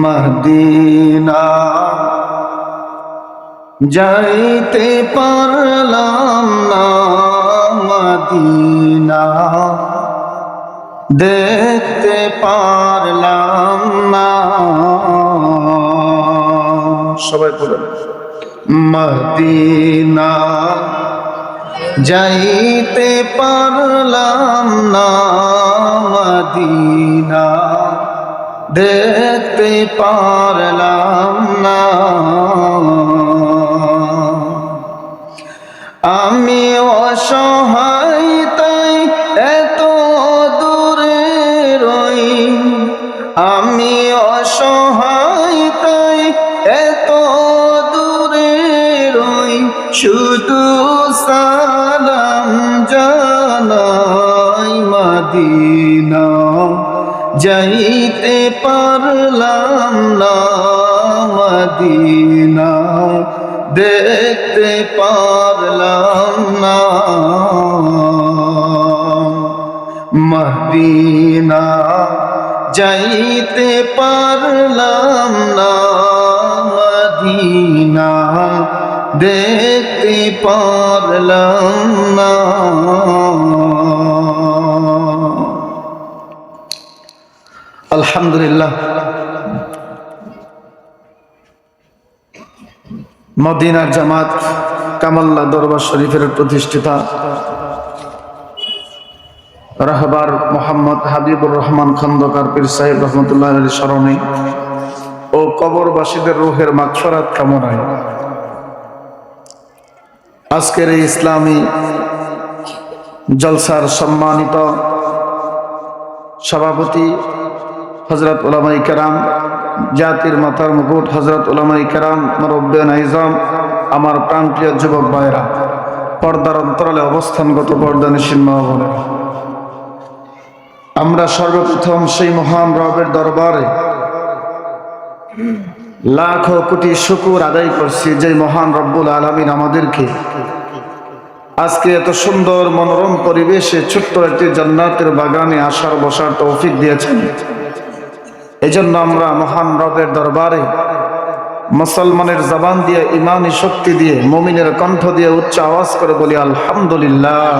Medina যাইতে পারলাম না, মদিনা দেখতে পারলাম না। সবাই বলেন মদিনা যাইতে পারলাম না, মদিনা দেখতে পারলাম না। আমি অসহায় তাই এত দূরে রই, আমি অসহায় তাই এত দূরে রই, শুধু সালাম জানাই মদিনা যাইতে পারলাম না, মদিনা দেখতে পারলাম না। মদিনা যাইতে পারলাম না, মদিনা দেখতে পারলাম না। আলহামদুলিল্লাহ, মদিনার জামাত কামাল্লা দরবার শরীফের প্রতিষ্ঠিতা রাহবার মোহাম্মদ হাবিবুর রহমান খন্দকার পীর সাহেব রহমতুল্লাহ আলাইহির স্মরণে ও কবরবাসীদের রূহের মাগফিরাত কামনায় আজকের এই ইসলামী জলসার সম্মানিত সভাপতি হযরত উলামায়ে কেরাম, জাতির মাথার মুকুট হযরত উলামায়ে কেরাম, মুরব্বিয়ান আইজাম, আমার প্রাণপ্রিয় যুবক ভাইরা, পর্দার অন্তরালে অবস্থানগত পর্দানিশীন মা বোনেরা, আমরা সর্বপ্রথম সেই মহান রবের দরবারে লাখো কোটি শুকর আদায় করছি, যে মহান রব্বুল আলামিন আমাদেরকে আজকে এত সুন্দর মনোরম পরিবেশে ছোট্ট একটি জান্নাতের বাগানে আসার বসার তৌফিক দিয়েছেন। এজন্য আমরা মহান রবের দরবারে মুসলমানের জবান দিয়ে, ইমানি শক্তি দিয়ে, মুমিনের কণ্ঠ দিয়ে উচ্চ আওয়াজ করে বলি আলহামদুলিল্লাহ।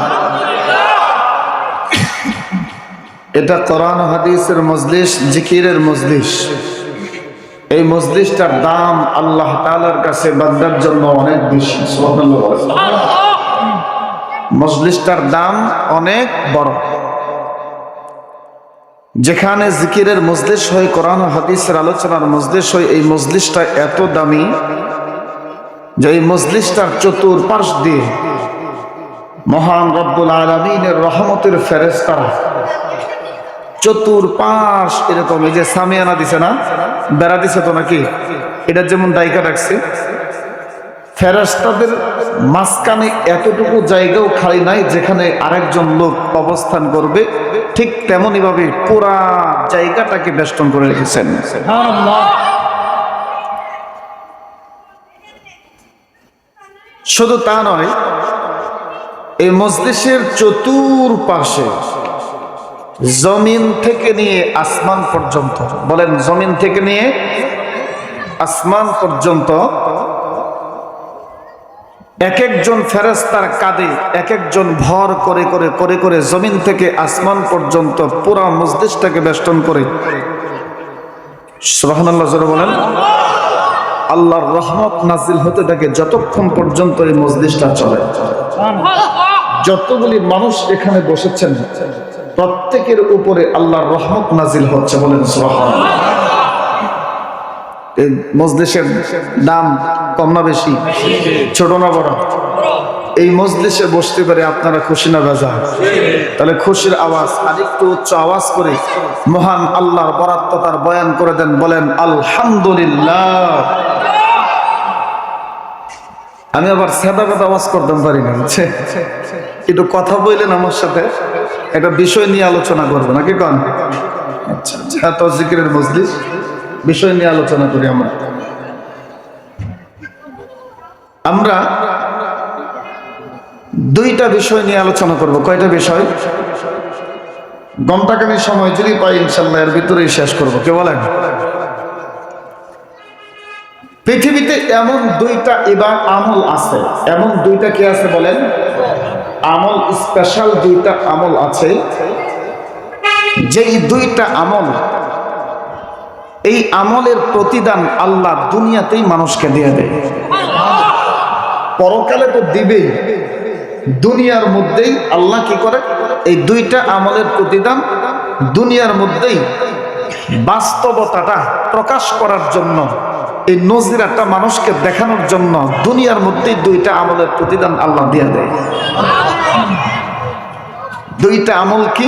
এটা কোরআন হাদিসের মজলিস, জিকিরের মজলিস। এই মজলিসটার দাম আল্লাহ তাআলার কাছে বান্দার জন্য অনেক বেশি। সুবহানাল্লাহ। মজলিসটার দাম অনেক বড়। যেখানে জিকিরের মজলিস হয়, কোরআন হাদিসের আলোচনার মজলিস হয়, এই মজলিসটা এত দামি যে এই মজলিসটার চতুর্পাশ দিয়ে মহান রব্বুল আলামিনের রহমতের ফেরেশতারা চতুর্পাশ এরকম, এই যে সামিয়ানা দিছে না, বেড়া দিছে তো নাকি, এটা যেমন দায়িকা রাখছে, ফেরেশতাদের মাঝখানে এতটুকু জায়গাও খালি নাই যেখানে আরেকজন লোক অবস্থান করবে, ঠিক তেমনি ভাবে পুরা জায়গাটাকে বেষ্টন করে রেখেছেন। শুধু তা নয়, এই মজলিসের চতুর্পাশে জমিন থেকে নিয়ে আসমান পর্যন্ত, বলেন জমিন থেকে নিয়ে আসমান পর্যন্ত এক একজন ফেরেশতার কাঁধে এক একজন ভর করে করে করে করে জমিন থেকে আসমান পর্যন্ত পুরা মজলিসটাকে বেষ্টন করে, সুবহানাল্লাহ জোরে বলেন, আল্লাহর রহমত নাজিল হতে থাকে যতক্ষণ পর্যন্ত এই মজলিসটা চলে। যতগুলি মানুষ এখানে বসেছেন প্রত্যেকের উপরে আল্লাহর রহমত নাজিল হচ্ছে, বলেন সুবহানাল্লাহ। এই মজলিসের দাম কম না বেশি, ছোট না বড়? এই মজলিসে বসতে পারে আপনারা খুশি না বেজা? তাহলে খুশির আওয়াজ আরেকটু উচ্চ আওয়াজ করে মহান আল্লাহর বরাত্মতার বয়ান করে দেন, বলেন আলহামদুলিল্লাহ। আমি আবার সাদা কথা আওয়াজ করতাম পারি না, একটু কথা বললেন আমার সাথে, একটা বিষয় নিয়ে আলোচনা করবো নাকি কন? আচ্ছা, এত জিকিরের মজলিস, বিষয় নিয়ে আলোচনা করি। আমরা দুইটা বিষয় নিয়ে আলোচনা করব। কয়টা বিষয়? ঘন্টাখানিক সময় যদি পাই ইনশাল্লাহ এর ভিতরেই শেষ করব। কে বলেন? পৃথিবীতে এমন দুইটা আমল আছে, এমন দুইটা কি আছে বলেন? আমল, স্পেশাল দুইটা আমল আছে, যেই দুইটা আমল, এই আমলের প্রতিদান আল্লাহ দুনিয়াতেই মানুষকে দিয়ে দেয়। পরকালে তো দিবেই, দুনিয়ার মধ্যেই আল্লাহ কি করে, এই দুইটা আমলের প্রতিদান দুনিয়ার মধ্যেই বাস্তবতাটা প্রকাশ করার জন্য, এই নজিরাটা মানুষকে দেখানোর জন্য দুনিয়ার মধ্যেই দুইটা আমলের প্রতিদান আল্লাহ দিয়ে দেয়। দুইটা আমল কি?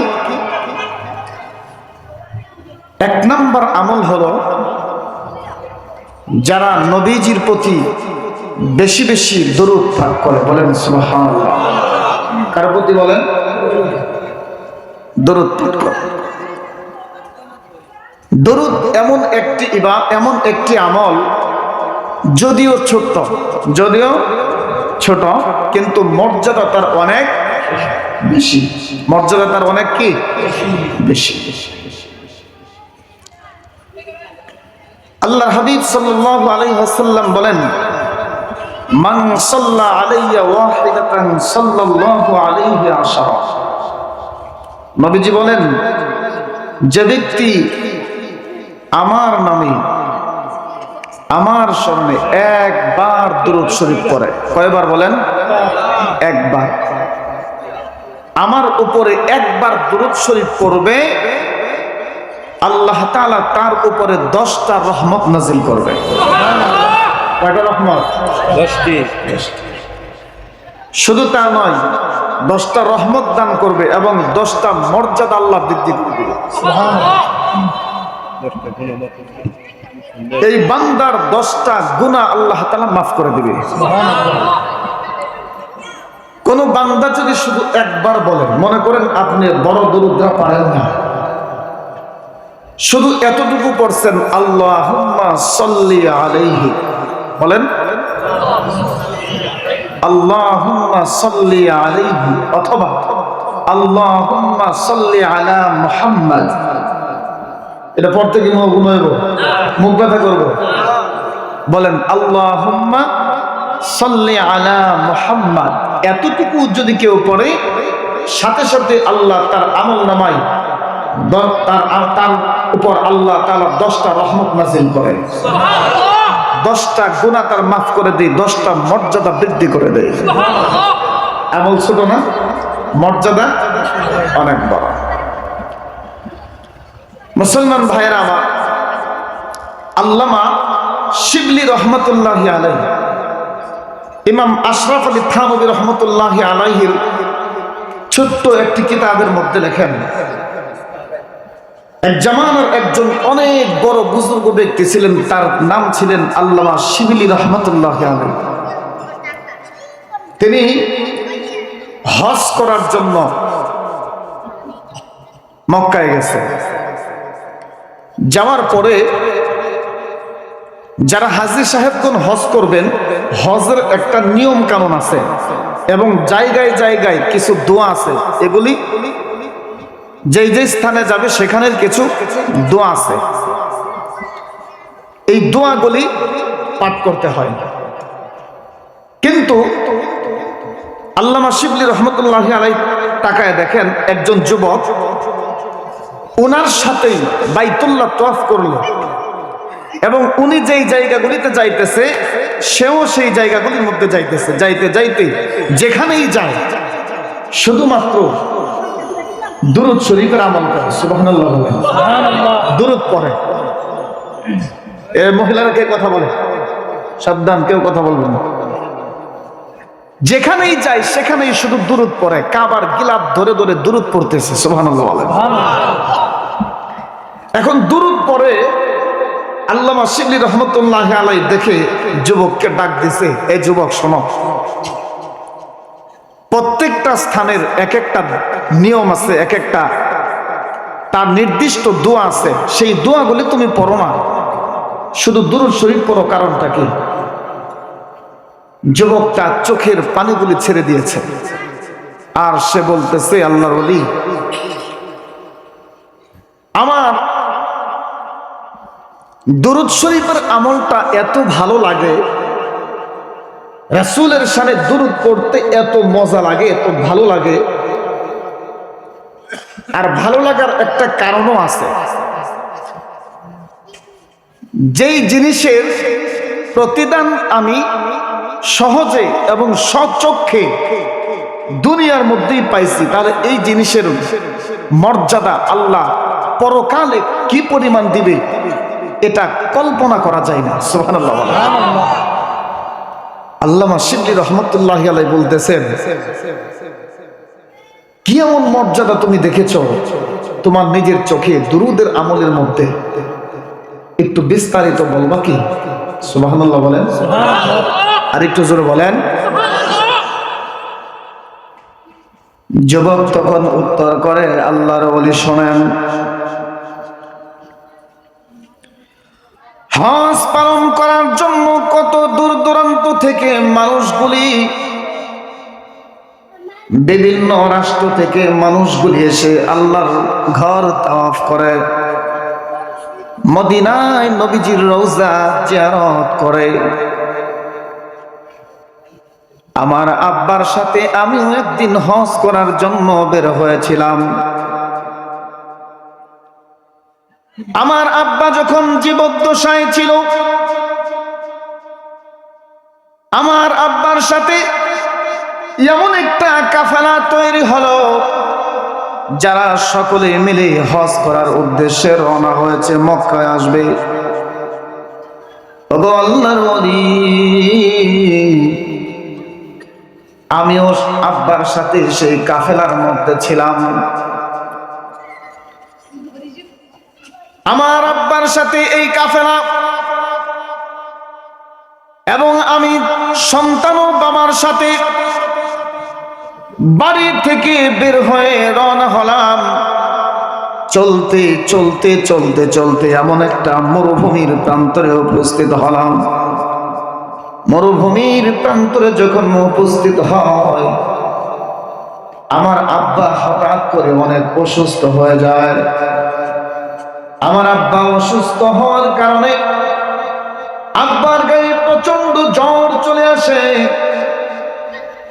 এক নম্বর আমল হলো, যারা নবীজির প্রতি বেশি বেশি দরুদ পাঠ করে, বলেন সুবহানাল্লাহ। কার প্রতি বলেন? দরুদ পাঠ করে। দরুদ এমন একটি আমল, যদিও ছোট, কিন্তু মর্যাদা তার অনেক বেশি। মর্যাদা তার অনেক কি বেশি। আল্লাহর হাবিব সাল্লাল্লাহু আলাইহি ওয়াসাল্লাম বলেন, মান সাল্লা আলাইয়া ওয়াহিদাতান সাল্লাল্লাহু আলাইহি আশারা। নবীজি বলেন, যে ব্যক্তি আমার নামে, আমার স্মরণে একবার দুরূদ শরীফ পড়ে, কয়বার বলেন? একবার। আমার উপরে একবার দুরূদ শরীফ পড়বে, আল্লাহ তাআলা তার উপরে 10টা রহমত নাজিল করবে। কয়টা রহমত? 10টি। শুধু তা নয়, 10টা রহমত দান করবে এবং 10টা মর্যাদা আল্লাহ বৃদ্ধি করবে। এই বান্দার 10টা গুনাহ আল্লাহ তাআলা মাফ করে দিবে। কোন বান্দা যদি শুধু একবার বলে, মনে করেন আপনি বড় দরুদরা পারেন না, শুধু এতটুকু পড়ছেন, আল্লাহুম্মা সাল্লি আলাইহি, বলেন আল্লাহুম্মা সাল্লি আলাইহি, অথবা আল্লাহুম্মা সাল্লি আলা মুহাম্মাদ। এটা পড়তে কি মুখ হইব? মুখ ব্যথা করব? বলেন আল্লাহুম্মা সাল্লি আলা মুহাম্মাদ। এতটুকু যদি কেউ পড়ে, সাথে সাথে আল্লাহ তার আমলনামায়, তার উপর আল্লাহ তাআলা 10টা রহমত নাযিল করে, 10টা গুনাহ তার মাফ করে দেয়, 10টা মর্যাদা বৃদ্ধি করে দেয়। আমল ছোট না, মর্যাদা অনেক বড়। মুসলমান ভাইরা আমার, আল্লামা শিবলি রহমতুল্লাহি আলাইহি, ইমাম আশরাফ আলী থানভী রহমতুল্লাহি আলাইহির ছোট্ট একটি কিতাবের মধ্যে লেখেন, এক জামানার একজন অনেক বড় বুজুর্গ ব্যক্তি ছিলেন, তার নাম ছিলেন আল্লামা শিবলি রহমতুল্লাহি আলাইহি। তিনি হজ করার জন্য মক্কায় গেছেন। যাওয়ার পরে যারা হাজী সাহেবগণ হজ করবেন, হজের একটা নিয়ম কানুন আছে এবং জায়গায় জায়গায় কিছু দোয়া আছে। এগুলি যেই যে স্থানে যাবে সেখানের কিছু দোয়া আছে, এই দোয়াগুলি পাঠ করতে হয়। কিন্তু আল্লামা শিবলি রহমতুল্লাহি আলাইহি তাকায় দেখেন, একজন যুবক ওনার সাথেই বাইতুল্লাহ তওয়াফ করলো এবং উনি যেই জায়গাগুলিতে যাইতেছে, সেও সেই জায়গাগুলির মধ্যে যাইতেছে। যাইতে যাইতে যেখানেই যায়, শুধুমাত্র দুরূদ শরীফের আমল করে। সুবহানাল্লাহ, দুরূদ পড়ে। এ মহিলারা কে কথা বলে? সাবধান, কেউ কথা বলবেন না। যেখানেই যায় সেখানেই শুধু দুরূদ পড়ে, কাবার গিলাফ ধরে ধরে দুরূদ পড়তেছে। সুবহানাল্লাহ। এখন দুরূদ পড়ে আল্লামা শিবলি রহমতুল্লাহি আলাইহি দেখে যুবককে ডাক দিছে, এই যুবক শোনো, প্রত্যেকটা স্থানের এক একটা নিয়ম আছে, এক একটা তার নির্দিষ্ট দোয়া আছে। সেই দোয়াগুলি তুমি পড়ো না, শুধু দুরূদ শরীফ পড়ো। কারণটা কি? যুবকটা চোখের পানিগুলি ছেড়ে দিয়েছে আর সে বলতেছে, আল্লাহর ওলি, দুরূদ শরীফের আমলটা এত ভালো লাগে, রাসূলের শানে দুরূদ পড়তে এত মজা লাগে, এত ভালো লাগে। আর ভালো লাগার একটা কারণও আছে। যেই জিনিসের প্রতিদান আমি সহজে এবং সচক্ষে দুনিয়ার মধ্যেই পাইছি, তাহলে এই জিনিসের মর্যাদা আল্লাহ পরকালে কি পরিমাণ দিবে এটা কল্পনা করা যায় না। সুবহানাল্লাহ। আল্লামা শিবলি রহমতুল্লাহি আলাইহি বলতেছেন, কি এমন মর্যাদা তুমি দেখেছো তোমার নিজের চোখে দুরূদের আমলের মধ্যে? একটু বিস্তারিত বলবা কি? সুবহানাল্লাহ বলেন। আর একটু জোরে বলেন। যুবক তখন উত্তর করে, আল্লাহর ওলি শোনেন, হজ পালন করার জন্য কত দূর দূরান্ত থেকে মানুষগুলি, বিভিন্ন রাষ্ট্র থেকে মানুষগুলি এসে আল্লাহর ঘর তাওয়াফ করে, মদিনায় নবীজির রওজা জিয়ারত করে। আমার আব্বার সাথে আমিও একদিন হজ করার জন্য বের হয়েছিলাম। আমার আব্বা যখন জীবদ্দশায় ছিল, আমার আব্বার সাথে এমন একটা কাফেলা তৈরি হলো যারা সকলে মিলে হজ করার উদ্দেশ্যে রওনা হয়েছে, মক্কায় আসবে। ওগো আল্লাহর ওলি, আমিও আব্বার সাথে সেই কাফেলার মধ্যে ছিলাম। আমার আব্বার সাথে এই কাফেলা এবং আমি সন্তান ও বাবার সাথে বাড়ি থেকে বের হয়ে রওনা হলাম। চলতে চলতে চলতে চলতে এমন একটা মরুভূমির প্রান্তরে উপস্থিত হলাম। মরুভূমির প্রান্তরে যখন উপস্থিত হয়, আমার আব্বা হঠাৎ করে অনেক অসুস্থ হয়ে যায়। আমার আব্বা অসুস্থ হওয়ার কারণে আব্বার গায়ে প্রচন্ড জ্বর চলে আসে।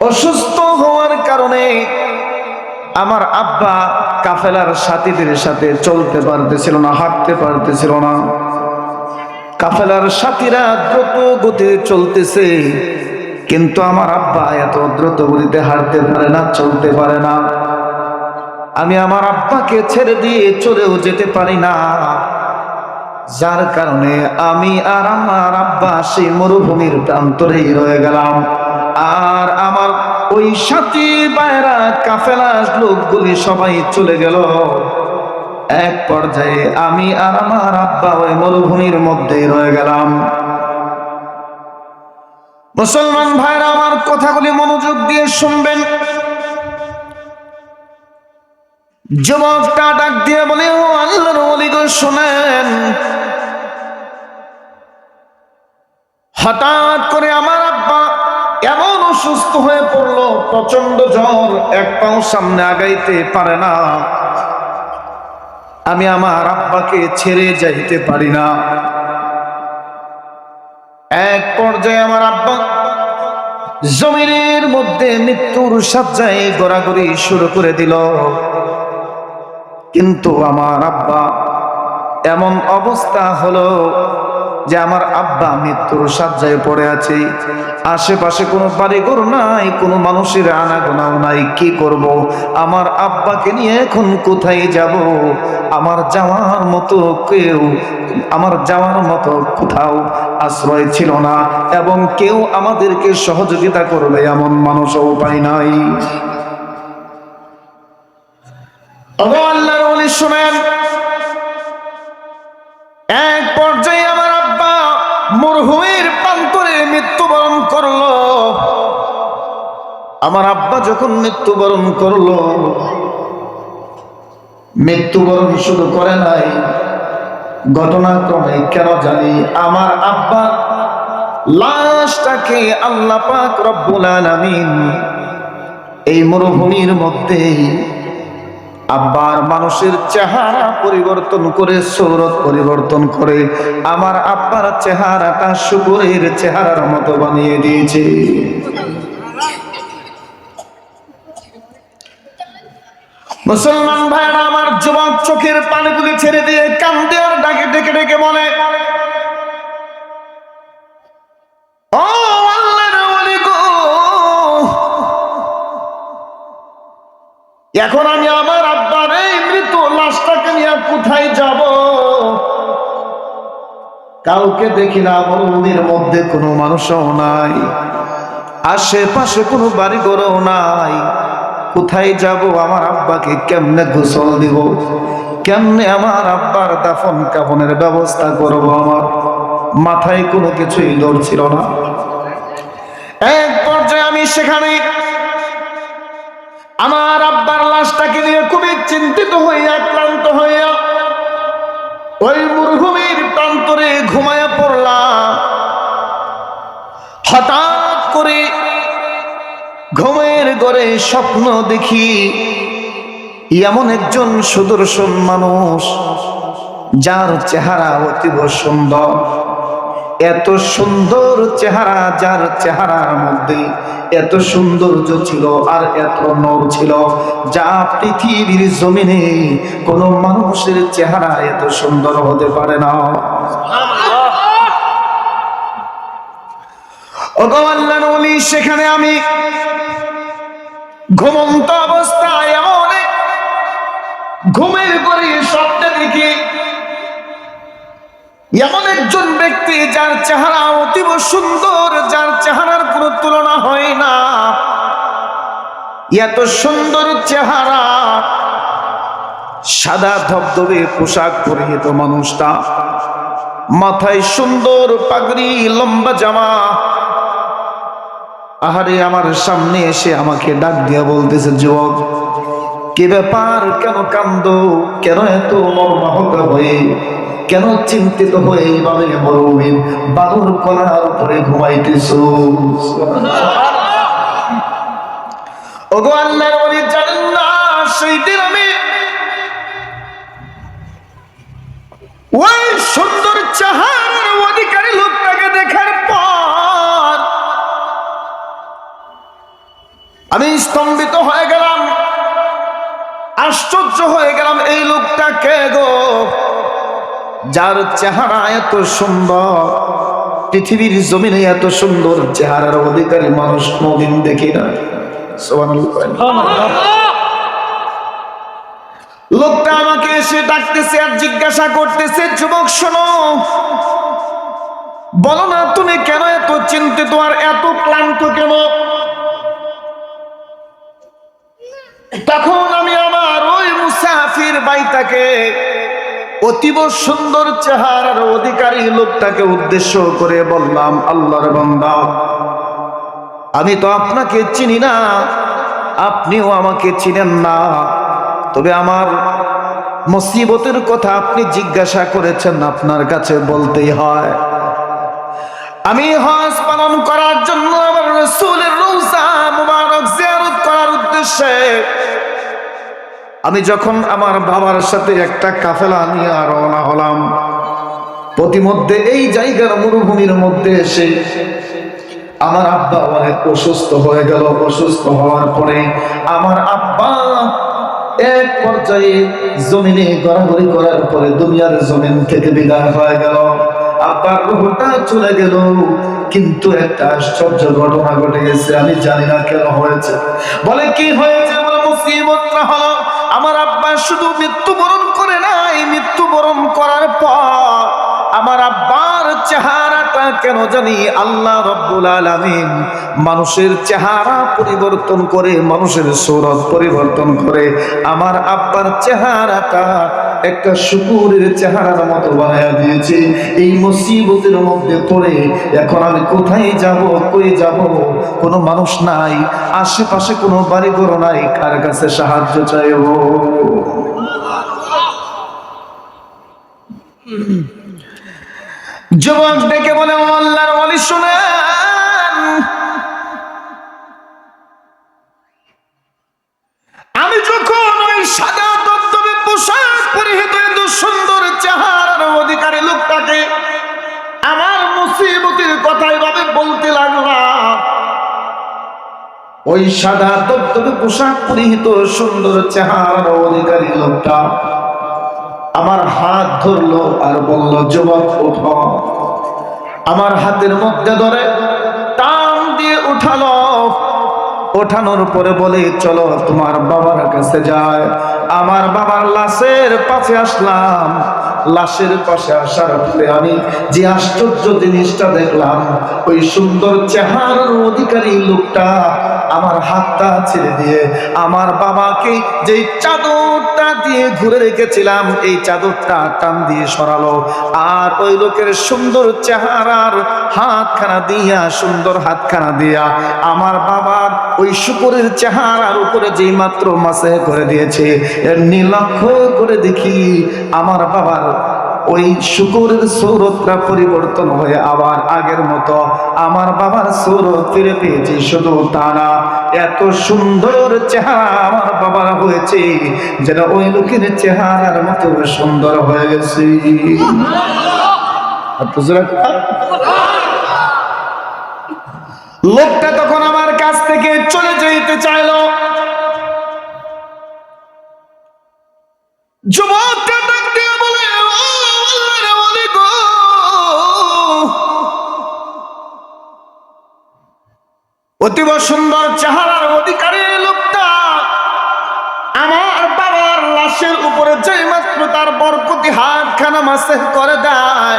অসুস্থ হওয়ার কারণে আমার আব্বা কাফেলার সাথীদের সাথে চলতে পারতেছিল না, হাঁটতে পারতেছিল না। কাফেলার সাথীরা দ্রুত গতিতে চলতেছে, কিন্তু আমার আব্বা এত দ্রুত গতিতে হাঁটতে পারে না, চলতে পারে না। আমি আমার আব্বাকে ছেড়ে দিয়ে চলেও যেতে পারি না, যার কারণে আমি আর আমার আব্বা সেই মরুভূমির প্রান্তরেই রয়ে গেলাম। আর আমার ওই সাথী বাইরা কাফেলা লোকগুলি সবাই চলে গেল। এক পর্যায়ে আমি আর আমার আব্বা ওই মরুভূমির মধ্যেই রয়ে গেলাম। মুসলমান ভাইরা আমার কথাগুলি মনোযোগ দিয়ে শুনবেন। যুবকটা ডাক দিয়ে বলে, ও আল্লাহর ওলি গো শুনেন, হঠাৎ করে আমার আব্বা এমন অসুস্থ হয়ে পড়লো, প্রচন্ড জ্বর, এক পাও সামনে আগাইতে পারে না। আমি আমার আব্বাকে ছেড়ে যাইতে পারি না। এক পর্যায়ে আমার আব্বা জমিনের মধ্যে মৃত্যুর শয্যায় গড়াগড়ি শুরু করে দিল। কিন্তু আমার আব্বা এমন অবস্থা হলো যে আমার আব্বা মৃত্যুর শয্যায় পড়ে আছে। আশেপাশে কোনো বাড়িঘর নাই, কোনো মানুষের আনাগোনাও নাই। কি করব? আমার আব্বাকে নিয়ে এখন কোথায় যাব? আমার যাওয়ার মতো কোথাও আশ্রয় ছিল না, এবং কেউ আমাদেরকে সহযোগিতা করবে এমন মানুষও পাই নাই। আল্লাহর ওলি শুনেন, এক পর্যায়ে আমার আব্বা মরুভূমির প্রান্তরে মৃত্যুবরণ করলো। আমার আব্বা যখন মৃত্যুবরণ করলো, মৃত্যুবরণ শুরু করে নাই, ঘটনাক্রমে কেন জানি আমার আব্বা লাশটাকে আল্লাহ পাক রব্বুল আলামিন এই মরুভূমির মধ্যে আব্বার মানুষের চেহারা পরিবর্তন করে, সৌরত পরিবর্তন করে আমার আব্বার চেহারাটা শুকরের চেহারার মতো বানিয়ে দিয়েছে। মুসলমান ভাইরা আমার, যুবক চোখের পানিগুলি ছেড়ে দিয়ে কান্দে আর ডাকে ডেকে ডেকে বলে, ও আল্লাহর ওলি গো, এখন আমি আমার আব্বার এই মৃত লাশটাকে নিয়ে কোথায় যাব? কাউকে দেখি না, মরুভূমির মধ্যে কোনো মানুষও নাই, আশেপাশে কোনো বাড়ি ঘরও নাই। কোথায় যাব? আমার আব্বাকে কেমনে গোসল দিব? কেমনে আমার আব্বার দাফন কাফনের ব্যবস্থা করব? আমার মাথায় কোনো কিছুই ধরছিল না। এক পর্যায়ে আমি সেখানে আমার আব্বার লাশটাকে নিয়ে খুবই চিন্তিত হইয়া, ক্লান্ত হইয়া ওই মরুভূমির প্রান্তরে ঘুমায়া পড়লাম। হঠাৎ করে ঘুমের ঘরে স্বপ্ন দেখি, এমন একজন সুদর্শন মানুষ, যার চেহারা অতীব সুন্দর, এত সুন্দর চেহারা, যার চেহারার মধ্যে এত সৌন্দর্য ছিল আর এত নূর ছিল, যা পৃথিবীর জমিনে কোন মানুষের চেহারা এত সুন্দর হতে পারে না। ওগো আল্লাহর ওলি, সেখানে আমি ঘুমন্ত অবস্থায় এমন ঘুমের ঘরে স্বপ্নে দেখি, এমন একজন ব্যক্তি যার চেহারা অতীব সুন্দর, যার চেহারার কোনো তুলনা হয় না। এত সুন্দর চেহারা, সাদা ধবধবে পোশাক পরিহিত মানুষটা, মাথায় সুন্দর পাগড়ি, লম্বা জামা। আহারে, আমার সামনে এসে আমাকে ডাক দিয়া বলতেছে, যুবক কি ব্যাপার? কেন কান্দো? কেন এত মর্মাহত হয়ে, কেন চিন্তিত হয়ে এইভাবে মরুভূমির বালুর কণার উপরে ঘুমাইতেছো? ওগো আল্লাহর ওলি, জানেন না সেই দিন আমি ওই সুন্দর চেহারার অধিকারী লোকটাকে দেখার পর আমি স্তম্ভিত হয়ে গেলাম, আশ্চর্য হয়ে গেলাম। এই লোকটা কে গো, যার চেহারা এত সুন্দর? পৃথিবীর জমিনে এত সুন্দর চেহারার অধিকারী মানুষ কোনদিন দেখি না। লোকটা আমাকে এসে ডাকতেছে আর জিজ্ঞাসা করতেছে, যুবক শোনো, বলো না তুমি কেন এত চিন্তিত আর এত ক্লান্ত কেন? তখন আমি আমার ওই মুসাফির ভাইটাকে, অতীব সুন্দর চেহারার অধিকারী লোকটাকে উদ্দেশ্য করে বললাম, আল্লাহর বান্দা, আমি তো আপনাকে চিনি না, আপনিও আমাকে চিনেন না, তবে আমার মুসিবতের কথা আপনি জিজ্ঞাসা করেছেন, আপনার কাছে বলতেই হয়। আমি হজ পালন করার জন্য আমার রাসূলের রওজা মুবারক জিয়ারত করার উদ্দেশ্যে আমি যখন আমার বাবার সাথে একটা কাফেলা নিয়ে রওনা হলাম, প্রতিমধ্যে এই জায়গার মরুভূমির মধ্যে এসে আমার আব্বা অনেক অসুস্থ হয়ে গেল। অসুস্থ হওয়ার পরে আমার আব্বা এক পর্যায়ে জমিনে গড়াগড়ি করার পরে দুনিয়ার জমিন থেকে বিদায় হয়ে গেল। আব্বার রূহটা চলে গেল, কিন্তু একটা আশ্চর্য ঘটনা ঘটে গেছে, আমি জানি না কেন হয়েছে। বলে কি হয়েছে? বলে মুসিবতটা হলো আমার আব্বা শুধু মৃত্যুবরণ করে নাই, মৃত্যুবরণ করার পর আমার আব্বার চেহারাটা কেন জানি আল্লাহ রব্বুল আলামিন মানুষের চেহারা পরিবর্তন করে, মানুষের সূরত পরিবর্তন করে আমার আব্বার চেহারাটা একটা শুকুরের চেহারার মতো বানায়া দিয়েছে। এই মুসিবতের মধ্যে পড়ে এখন আমি কোথায় যাব, কই যাব? কোনো মানুষ নাই, আশেপাশে কোনো বাড়িঘর নাই, কার কাছে সাহায্য চাইব? যুবক ডেকে বলে, ও আল্লাহর ওলি শুনেন, আমি যখন ওই সাদা ওই সাদা দপ্তরে পোশাক পরিহিত সুন্দর চেহারার অধিকারী লোকটা আমার হাত ধরলো আর বলল, যুবক ওঠো। আমার হাতের মধ্যে ধরে টান দিয়ে উঠালো। ওঠানোর পরে বলে, চলো তোমার বাবার কাছে যায়। আমার বাবার লাশের পাশে আসলাম। লাশের পাশে আসার পরে আমি যে আশ্চর্য জিনিসটা দেখলাম, ওই সুন্দর চেহারার অধিকারী লোকটা আমার হাতটা ছেড়ে দিয়ে আমার বাবাকে যে চাদরটা দিয়ে ঘুরে রেখেছিলাম এই চাদরটা টান দিয়ে সরালো। আর ওই লোকের সুন্দর চেহারার হাতখানা দিয়া, সুন্দর হাতখানা দিয়া আমার বাবার ওই শুকরের চেহারার উপরে যেই মাত্র মাসে করে দিয়েছে, এমনি লক্ষ্য করে দেখি আমার বাবার ওই শুকরের সৌরতটা পরিবর্তন হয়ে আবার আগের মতো আমার বাবার সৌরত ফিরে পেয়েছি। শুধু তা না, এত সুন্দর চেহারা আমার বাবার হয়েছে যেন ওই লোকের চেহারার মতো সুন্দর হয়ে গেছে। লোকটা তখন আমার কাছ থেকে চলে যেতে চাইলো। যুবকটা ডাক দিয়ে বলে, আল্লাহর ওলি গো, অতীব সুন্দর চেহারার অধিকারী লোকটা আমার বাবার লাশের উপরে যেই মাত্র তার বরকতি হাতখানা মাসে করে দেয়,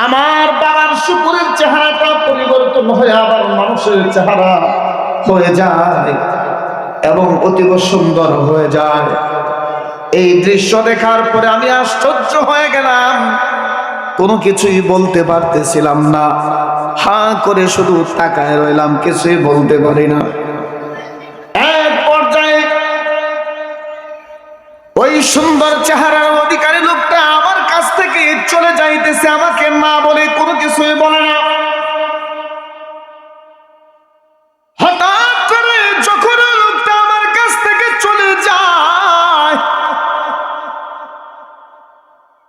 আমার বাবার শুকরের চেহারাটা পরিবর্তন হয়ে আবার মানুষের চেহারা হয়ে যায় এবং অতীব সুন্দর হয়ে যায়। এই দৃশ্য দেখার পরে আমি আশ্চর্য হয়ে গেলাম, কোনো কিছুই বলতে পারতেছিলাম না। হাঁ করে শুধু তাকায় রইলাম, কিছুই বলতে পারি না। এক পর্যায়ে ওই সুন্দর চেহারার অধিকারী লোকটা আমার কাছ থেকে চলে যাইতেছে, আমাকে না বলে, কোনো কিছুই বলে না। হঠাৎ করে যখন লোকটা আমার কাছ থেকে চলে যায়,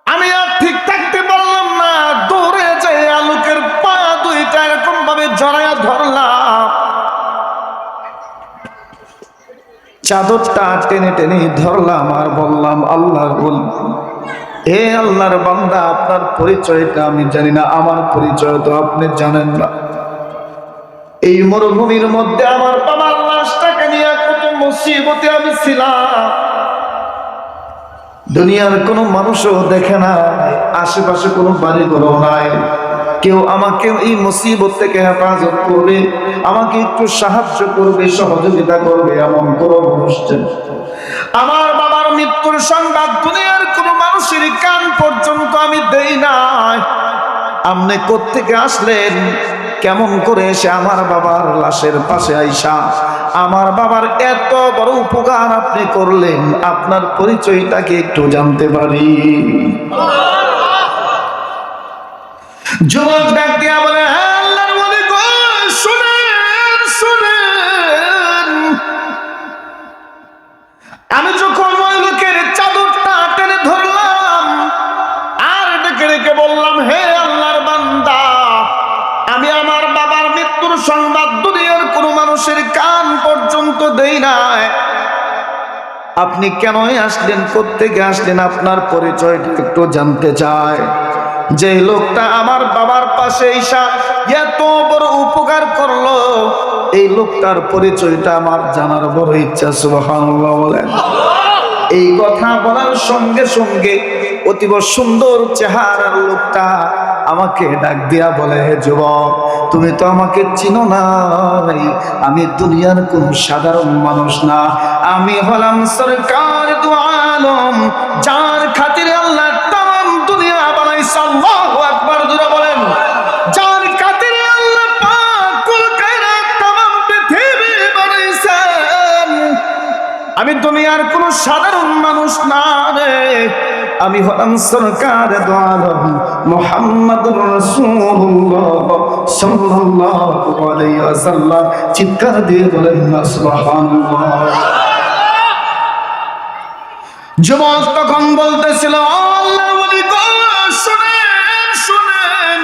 আমি আর ঠিক থাকতে পারলাম না, দৌড়ে যাই লোকের পা দুইটা এরকম ভাবে জড়াইয়া ধরলাম, চাদরটা টেনে টেনে ধরলাম আর বললাম, আল্লাহর ওলি, হে আল্লাহর বান্দা, আপনার পরিচয়টা আমি জানি না, আমার পরিচয় তো আপনি জানেন না। এই মরুভূমির মধ্যে আমার বাবার লাশটাকে নিয়ে কত মুসিবতে আমি ছিলাম। দুনিয়ার কোনো মানুষও দেখে না, আশেপাশে কোনো বাড়ি ঘরও নাই, কেউ আমাকে এই মুসিবত থেকে হেফাজত করবে, আমাকে একটু সাহায্য করবে, সহযোগিতা করবে, এমন কোনো মানুষ নেই। আমার বাবার মৃত্যুর সংবাদ দুনিয়ার কোনো মানুষের কান পর্যন্ত আমি দেই নাই। আপনি কোত্থেকে আসলেন, কেমন করে এসে আমার বাবার লাশের পাশে আইসা আমার বাবার এত বড় উপকার আপনি করলেন, আপনার পরিচয়টাকে একটু জানতে পারি? যুবক ডাক দিয়া বলে, আল্লাহর ওলি গো, শুনেন শুনেন, আমি যখন ওই লোকের চাদরটা টেনে ধরলাম আর ডেকে ডেকে বললাম, হে আল্লাহর বান্দা, আমি আমার বাবার মৃত্যুর সংবাদ দুনিয়ার কোনো মানুষের কান পর্যন্ত দেই নাই, আপনি কেন আসলেন, কোত্থেকে আসলেন, আপনার পরিচয়টা একটু জানতে চাই। যে লোকটা আমার বাবার পাশে এসে এত বড় উপকার করলো, এই লোকটার পরিচয়টা আমার জানার বড় ইচ্ছা। সুবহানাল্লাহ বলেন। এই কথা বলার সঙ্গে সঙ্গে অতীব সুন্দর চেহারার লোকটা আমাকে ডাক দিয়া বলে, হে যুবক, তুমি তো আমাকে চিনো না, আমি দুনিয়ার কোন সাধারণ মানুষ না, আমি হলাম সরকার দু আলম, যার খাতিরে আল্লাহ তাম দুনিয়া বানাইছে। আল্লাহু আকবার জোরে বলেন। যার খাতিরে আল্লাহ পাক কুল কায়নাত তাম পৃথিবী বানাইছেন, আমি দুনিয়ার কোন সাধারণ মানুষ না রে, আমি হলাম সরকার দু আলম মুহাম্মদুর রাসূলুল্লাহ সাল্লাল্লাহু আলাইহি ওয়াসাল্লাম। চিৎকার দিয়ে বলেন না সুবহানাল্লাহ। যুবক তখন বলতেছিল, আল্লাহর ওলি গো, শুনেন শুনেন।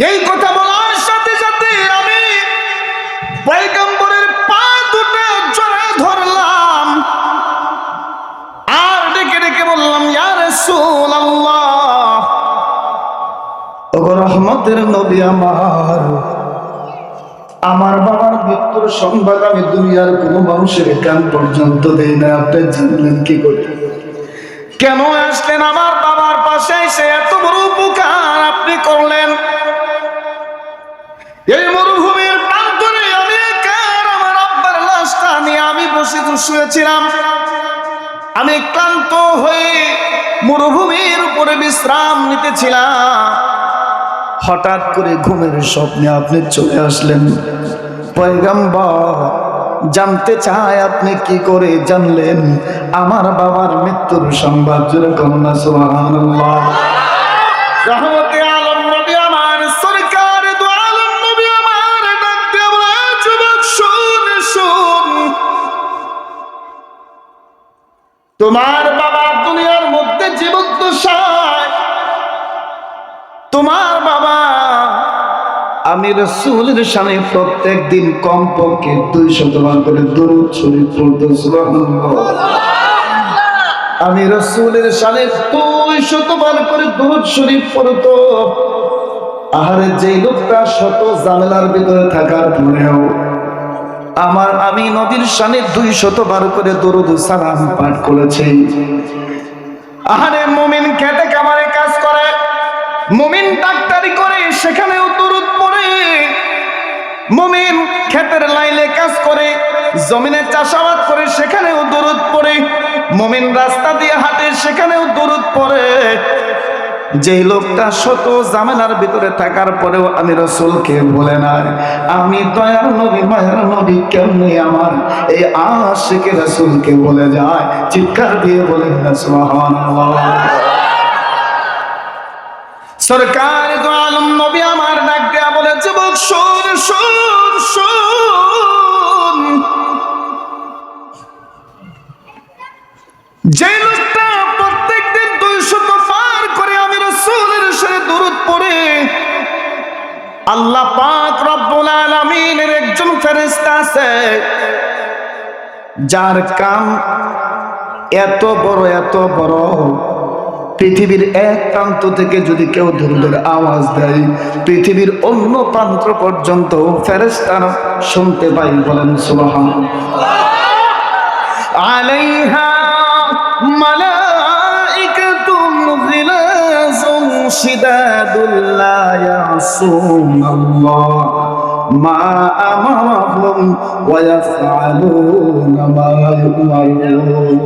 এই কথা বলার সাথে সাথে আমি রহমতের নবী আমার বাবার মৃত্যুর সংবাদ আমি দুনিয়ার কোনো মানুষের কান পর্যন্ত দেই না। আপনি জানলেন কি করে? কেন আসলেন আমার বাবার পাশে? এসে এত বড় উপকার আপনি করলেন। এই মরুভূমির প্রান্তরে আমি আমার আব্বার লাশটা নিয়ে আমি বসে শুয়েছিলাম। আমি ক্লান্ত হয়ে মরুভূমির উপরে বিশ্রাম নিতেছিলাম। হঠাৎ করে ঘুমের স্বপ্নে আপনি চলে আসলেন। পয়গম্বর, জানতে চায় আপনি কি করে জানলেন আমার বাবার মৃত্যুর সংবাদ? জোরে কন্যা সুবহানাল্লাহ। রহমতে আলম নবী আমার, সরকার দু আলম নবী আমার ডাক দিয়ে বলে, যুবক শুন শুন, তোমার বাবা দুনিয়ার মধ্যে জীবদ্দশায় তোমার বাবা আমি রাসূলের শানে প্রত্যেক দিন কমপক্ষে 200 বার করে দরুদ শরীফ পড়তো। সুবহানাল্লাহ। আমি রাসূলের শানে 200 বার করে দরুদ শরীফ পড়তো। আহারে, যেই লোকটা শত ঝামেলার ভিতরে থাকার পরেও আমি নবীর শানে 200 বার করে দরুদ সালাম পাঠ করেছি। আহারে, মুমিন খেতে কামারে কাজ করে, মুমিন ডাক্তারি করে, সেখানেও দরুদ পড়ে। মুমিন ক্ষেতের লাইলে কাজ করে, জমিনে চাষাবাদ করে, সেখানেও দরুদ পড়ে। মুমিন রাস্তা দিয়ে হাঁটে, সেখানেও দরুদ পড়ে। যেই লোকটা শত ঝামেলার ভিতরে থাকার পরেও আমি রাসূলকে বলে না, আমি দয়ার নবী মায়ার নবী কেমনে আমার এই আশিকে রাসূলকে বলে যায়? চিৎকার দিয়ে বলেন না সুবহানাল্লাহ। সরকার দু আলম নবী আমার ডাক দেয়া বলে, যুবক শুন শুন শুন, যে লোকটা প্রত্যেকদিন 200 পার করে আমি রাসূলের সাথে দরুদ পড়ে, আল্লাহ পাক রব্বুল আলামিনের একজন ফেরেশতা আছে যার কাম এত বড়, পৃথিবীর এক প্রান্ত থেকে যদি কেউ দরুদের আওয়াজ দেয়, পৃথিবীর অন্য প্রান্ত পর্যন্ত ফেরেশতারা শুনতে পাই। বলেন সুবহানাল্লাহ। আলাইহা মালাইকাতুন গিলাযুন শিদাদুল লা ইয়াসুনাল্লাহ মা আমারহুম ওয়া ইয়াফআলুনা মা ইউমারুন।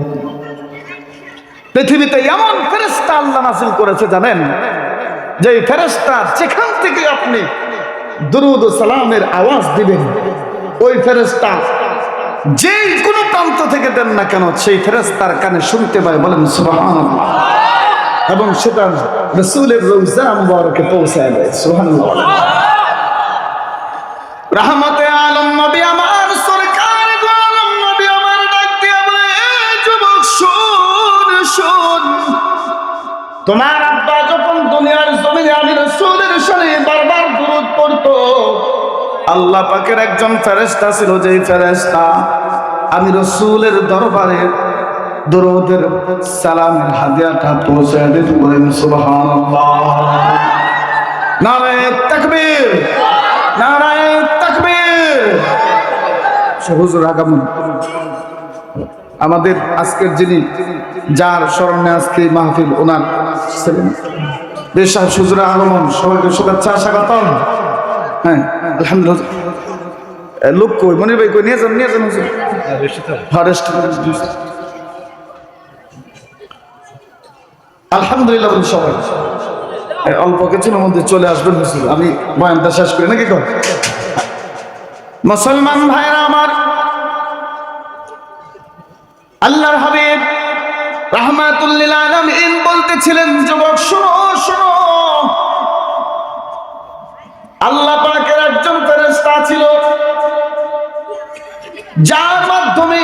পৃথিবীতে এমন ফেরেশতা আল্লাহ নাযিল করেছে জানেন, যে ফেরেশতা যেখান থেকে আপনি দুরূদ ও সালামের আওয়াজ দিবেন, ওই ফেরেশতা যে কোনো প্রান্ত থেকে দেন না কেন, সেই ফেরেশতার কানে শুনতে পায়। বলেন সুবহানাল্লাহ। এবং সেটা রাসূলের রওজা মুবারকে পৌঁছায় দেয়। সুবহানাল্লাহ। রহমতে আলম নবী আমার, সরকার দু আলম নবী আমার ডাক দিয়ে বলে, যুবক শুন শুন, তোমার আব্বা যখন দুনিয়ার জমিনে আমি রাসূলের শানে বারবার দরুদ পড়তো, আল্লাহ পাকের একজন ফেরেশতা ছিল, যেই ফেরেশতা আমি রাসূলের দরবারে দরুদের সালামের হাদিয়াটা পৌঁছে দিত। বলেন সুবহানাল্লাহ। নারায়ে তাকবীর, নারায়ে তাকবীর। হুজুর আগমন আমাদের আজকের যিনি যার স্মরণে আজকে মাহফিল, ওনার বেশ হুজুর আগমন, সবাইকে শুভেচ্ছা স্বাগতম। হ্যাঁ, আলহামদুলিল্লাহ। লোক কই? মনির ভাই কই? নিয়ে যান হুজুর। আলহামদুলিল্লাহ। সবাই অল্প কিছুর মধ্যে চলে আসবেন হুজুর, আমি বয়ানটা শেষ করি নাকি? মুসলমান ভাইরা আমার, আল্লাহর হাবিব রাহমাতুল লিল আলামিন বলতেছিলেন, যুবক শোনো শোনো, আল্লাহ পাকের একজন ফেরেশতা ছিল যার মাধ্যমে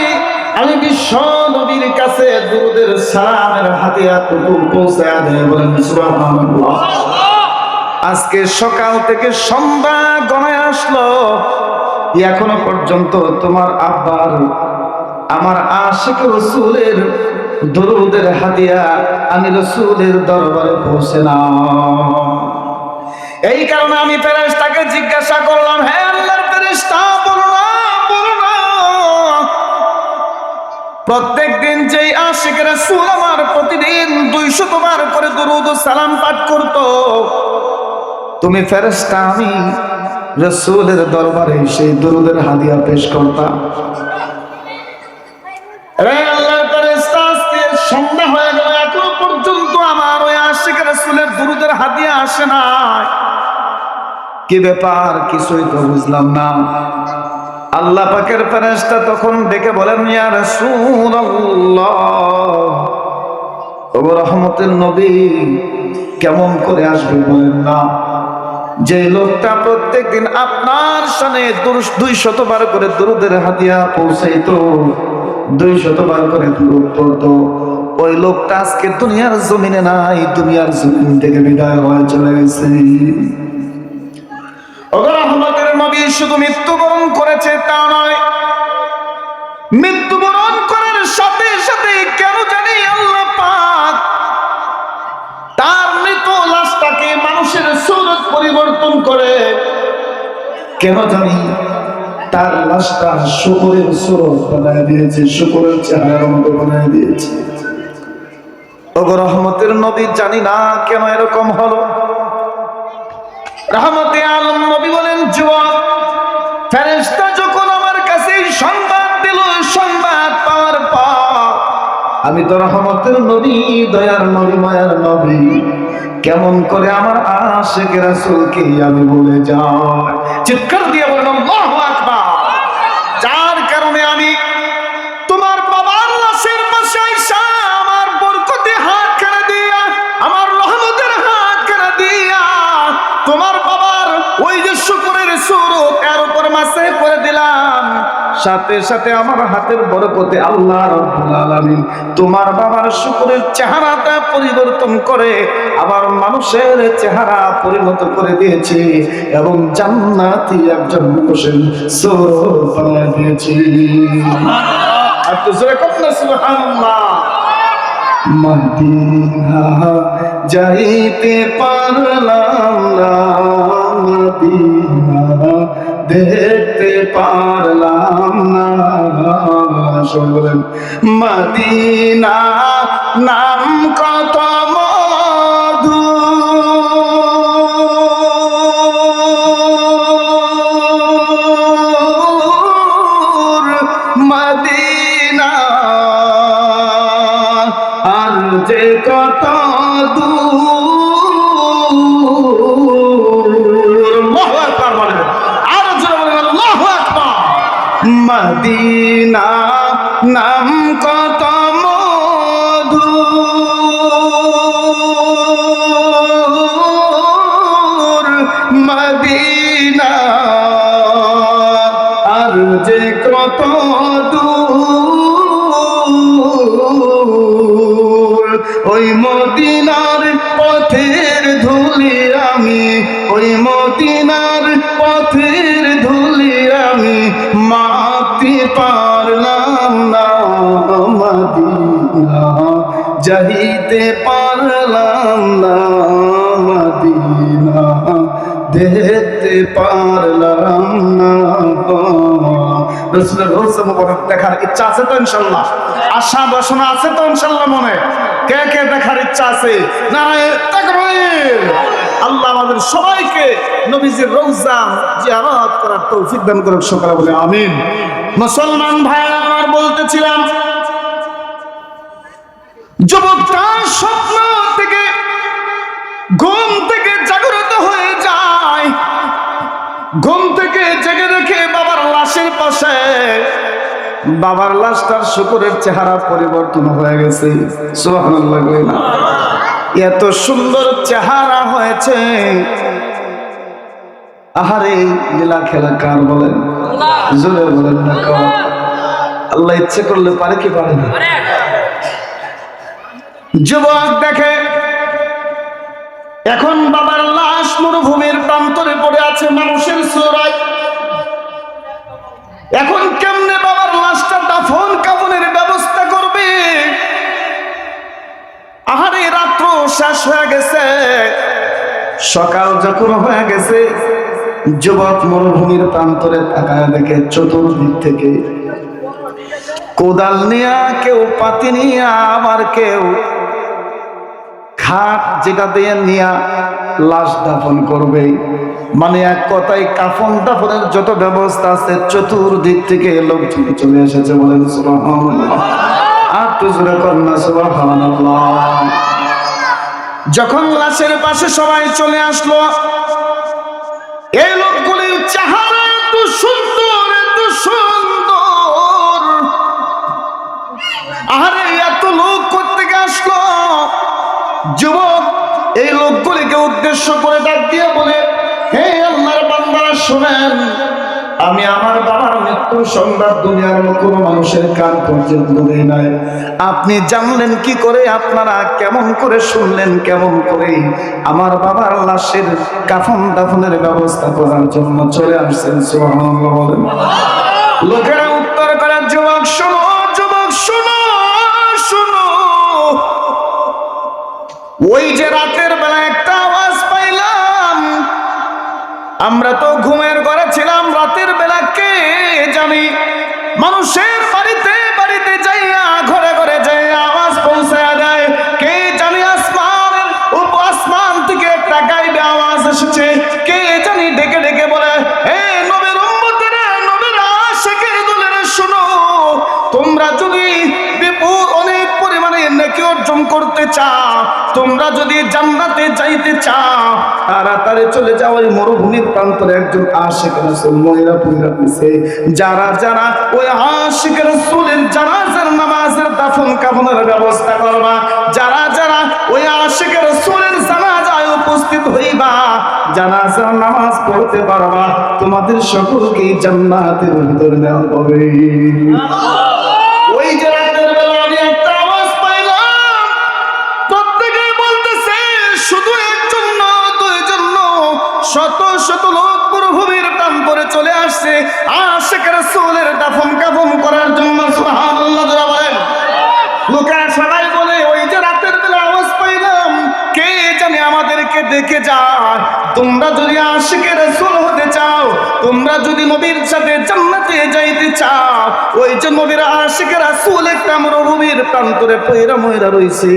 আমি বিশ্ব নবীর কাছে দুরূদের সালামের হাদিয়াটুকু পৌঁছায় দেই। বলেন সুবহানাল্লাহ। আজকে সকাল থেকে সন্ধ্যা গণায় আসলো, এখনো পর্যন্ত তোমার আব্বার আমার আশিক রাসূলের দরুদের হাদিয়া আমি রাসূলের দরবারে পৌঁছে না। এই কারণে আমি ফেরেশতাকে জিজ্ঞাসা করলাম, হে আল্লাহর ফেরেশতা, বলো না প্রত্যেক দিন যেই আশিক রাসূল আমার প্রতিদিন 200 বার করে দুরূদ ও সালাম পাঠ করত, তুমি ফেরেশতা আমি রাসূলের দরবারে সেই দুরূদের হাদিয়া পেশ করতাম। রে আল্লাহর ফেরেশতা, আজকে সন্ধ্যা হয়ে গেল, এখনো পর্যন্ত আমার ওই আশিক রাসূলের দুরূদের হাদিয়া আসে না, কি ব্যাপার? কিছুই তো বুঝলাম না। আল্লাহ পাকের ফেরেশতা তখন ডেকে বলেন, ইয়া রাসূলুল্লাহ, ও রহমতের নবী, কেমন করে আসবে বলেন না? যে লোকটা প্রত্যেকদিন আপনার সামনে 200 বার করে দুরূদের হাদিয়া পৌঁছাইতো, 200 বার করে দুরূদ পড়তো, ওই লোকটা আজকে দুনিয়ার জমিনে নাই, দুনিয়ার জমিন থেকে বিদায় হয়ে চলে গেছে। রহমতের নবী শুধু মৃত্যুবরণ করেছে তা নয়, মৃত্যুবরণ করার সাথে সাথে কেন জানি আল্লাহ পাক তার মৃত লাশটাকে মানুষের সুরত পরিবর্তন করে, কেন জানি তার লাশটা শুকরের সুরত বানায় দিয়েছে, শুকরের চেহারার মতো বানায় দিয়েছে। ওগো রহমতের নবী, জানি না কেন এরকম হলো। রহমতে আলম নবী বলেন, যুবক, ফেরেশতা যখন আমার কাছে সংবাদ দিল, সংবাদ পাওয়ার পর আমি তো রহমতের নবী, দয়ার নবী, মায়ার নবী, কেমন করে আমার আশিক রাসূলকে আমি বলে যাই? চিৎকার দিয়ে বলেন আল্লাহু আকবার। যার কারণে আমি তোমার বাবার লাশের পাশে আইসা আমার বরকতে হাত খাড়া দিয়া, আমার রহমতের হাত খাড়া দিয়া তোমার বাবার ওই যে শুকরের সুরত এর উপর মাসে করে দিলাম, সাথে সাথে আমার হাতের বরকতে আল্লাহ রাব্বুল আলামিন তোমার বাবার শুকরের চেহারাটা পরিবর্তন করে আবার মানুষের চেহারা পরিণত করে দিয়েছে এবং জান্নাতি একজন মানুষের সুরত বানিয়ে দিয়েছে। সুবহানাল্লাহ। আর তো জোরে কত না সুবহানাল্লাহ। মদিনা যাইতে পারলাম না, মদিনা দেখতে পারলাম না, সবাই বলেন মদিনা নাম কত মধু, মদিনা আর যে কত দূর। আল্লাহু আকবার বলেন, আর জোরে বলেন আল্লাহু আকবার। মদিনা নাম কত মধু, মদিনা আর যে কত দূর। ওই মদিনার পথের ধুলি আমি, ওই মদিনার পথের ধুলি আমি মাপতে পারলাম না, মদিনা যাইতে পারলাম না, মদিনা দেখতে পারলাম না। রাসূলের রওজা মুবারক দেখার ইচ্ছা আছে তো ইনশাআল্লাহ? আশা বাসনা আছে তো ইনশাআল্লাহ? মনে কে কে দেখার ইচ্ছা আছে? নারায়ে তাকবীর। আল্লাহ আমাদের সবাইকে নবীজির রওজা জিয়ারত করার তৌফিক দান করুক, সকলে বলে আমিন। মুসলমান ভাইরা আমার, বলতেছিলাম যুবকটা স্বপ্ন থেকে ঘুম থেকে জাগ্রত হয়ে যায়, ঘুম থেকে জেগে দেখে বাবার লাশের পাশে বাবার লাশটার শুকরের চেহারা পরিবর্তন হয়ে গেছে। সুবহানাল্লাহ। এত সুন্দর চেহারা হয়েছে, আহারে লীলা খেলা কার বলেন? জোরে বলেন না কার? আল্লাহ ইচ্ছে করলে পারে কি পারে না? যুবক দেখে এখন বাবার লাশ মরুভূমির প্রান্তরে পড়ে আছে মানুষের চোরাই। এখন কেমনে বাবার লাশটা দাফন কাফনের ব্যবস্থা করবে? আহারে রাত্র শেষ হয়ে গেছে, সকাল যখন হয়ে গেছে, যুবক মরুভূমির প্রান্তরে তাকায় দেখে চতুর্দিক থেকে কোদাল নিয়া, কেউ পাতি নিয়া, আবার কেউ খাট যেটা দিয়ে নিয়া লাশ দাফন করবে। মানে এক কথায় কাফন দাফনের যত ব্যবস্থা আছে চতুর্দিক থেকে লোকজন চলে এসেছে। বলেন সুবহানাল্লাহ। আর তো জোরে কন্যা সুবহানাল্লাহ। যখন লাশের পাশে সবাই চলে আসলো, এই লোকগুলির চেহারা এত সুন্দর, এত সুন্দর। আরে এত লোক কোত্থেকে আসলো? যুবক এই লোকগুলিকে উদ্দেশ্য করে ডাক দিয়ে বলে, হে আল্লাহর বান্দারা শুনেন, আমি আমার বাবার মৃত্যুর সংবাদ দুনিয়ার কোনো মানুষের কান পর্যন্ত দেই নাই। আপনি জানলেন কি করে? আপনারা কেমন করে শুনলেন? কেমন করে? আমার বাবার লাশের কাফন দাফনের ব্যবস্থা করার জন্য চলে আসছেন। সুবহানাল্লাহ বলেন। লোকেরা উত্তর করে, যুবক শোনো, যুবক শোনো, শোনো, ওই যে রাতের বেলা একটা আওয়াজ পাইলাম, আমরা তো ঘুমের ঘরে ছিলাম, রাতের বেলা কে জানি মানুষের বাড়িতে বাড়িতে যাইয়া, ঘরে ঘরে যাইয়া আওয়াজ পৌঁছায়া দেয়। কে জানি আসমান থেকে একটা গাইবে আওয়াজ এসেছে। কে জানি ডেকে ডেকে বলে, হে নবীর উম্মতেরা, নবীর আশিকের দলেরা, শোনো, তোমরা যদি বিপুল অনেক পরিমাণে নেকি অর্জন করতে চাও, তোমরা যদি জান্নাতে যাইতে চাও, তাড়াতাড়ি চলে যাও ওই মরুভূমির প্রান্তরে একজন আশিক রাসূল মহিলা পুইরা দিছে। যারা যারা ওই আশিক রাসূলের জানাজার নামাজের দাফন কাফনের ব্যবস্থা করবা, যারা যারা ওই আশিক রাসূলের জানাজায় উপস্থিত হইবা, জানাজার নামাজ পড়তে পারবা, তোমাদের সকলকে জান্নাতের ভিতরে নেওয়া হবে। ওই যে রাতের বেলা আমি একটা আওয়াজ পাইলাম, প্রত্যেকে বলতেছে শুধু একজন না, দুইজন না, শত শত লোক মরুভূমির প্রান্তরে চলে আসছে আশিক রাসূলের দাফন কাফন করার জন্য। সুবহানাল্লাহ বলেন। লোকেরা সবাই বলে, ওই যে রাতের বেলা আওয়াজ পাইলাম, কে জানে আমাদেরকে দেখে যায়। তোমরা যদি আশিক রাসূল হতে চাও, তোমরা যদি নবীর সাথে জান্নাতে যাইতে চাও, ওই যে নবীর আশিক রাসূল একটা মরুভূমির প্রান্তরে পয়রা ময়রা রইছে,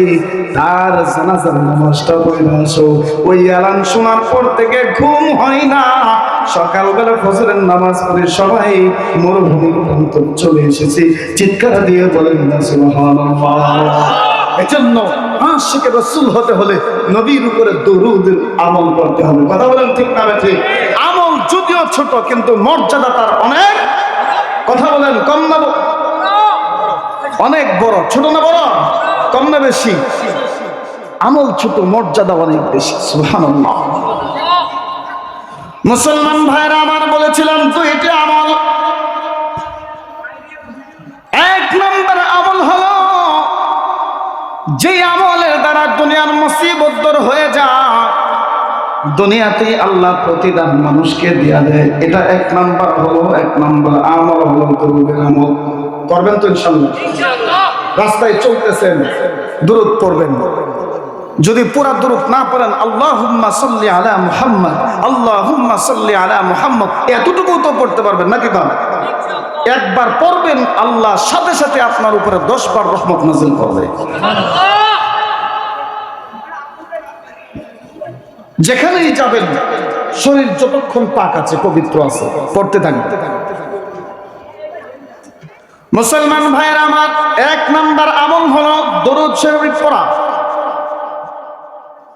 তার জানাজার নামাজটা পড়ে আসো। ওই এলান শোনার পর থেকে ঘুম হয় না। সকালবেলা ফজরের নামাজ পড়ে সবাই মরুভূমির প্রান্তরে চলে এসেছে। চিৎকার দিয়ে বলেন না সুবহানাল্লাহ। এজন্য আশিক রাসূল হতে হলে নবীর উপরে দরুদের আমল করতে হবে। কথা বলেন ঠিক না ঠিক? আমল যদিও ছোট, কিন্তু মর্যাদা তার অনেক। কথা বলেন কম না অনেক বড়? ছোট না বড়? কম না বেশি? আমল ছোট, মর্যাদা অনেক বেশি। সুবহানাল্লাহ। মুসলমান ভাইরা আমার, বলেছিলাম দুইটি আমল। এক নম্বর আমল হলো যে আমলের দ্বারা দুনিয়ার মুসিবত দূর হয়ে যায়, দুনিয়াতে আল্লাহ প্রতিদান মানুষকে দিয়া দেয়। এটা এক নাম্বার হলো, এক নাম্বার আমল হলো দরুদের আমল। করবেন তো ইনশাআল্লাহ? রাস্তায় চলতেছেন, দুরূদ পড়বেন। যদি পুরা দুরূদ না পড়েন, আল্লাহুম্মা সাল্লি আলা মুহাম্মদ, আল্লাহুম্মা সাল্লি আলা মুহাম্মদ, এতটুকু তো পড়তে পারবেন নাকি? না, একবার পড়বেন, আল্লাহ সাথে সাথে আপনার উপরে 10 বার রহমত নাযিল করবে। যেখানেই যাবেন, শরীর যতক্ষণ পাক আছে, পবিত্র আছে, পড়তে থাকবে। মুসলমান ভাইয়েরা আমার, এক নাম্বার আমল হলো দরুদ শরীফ পড়া।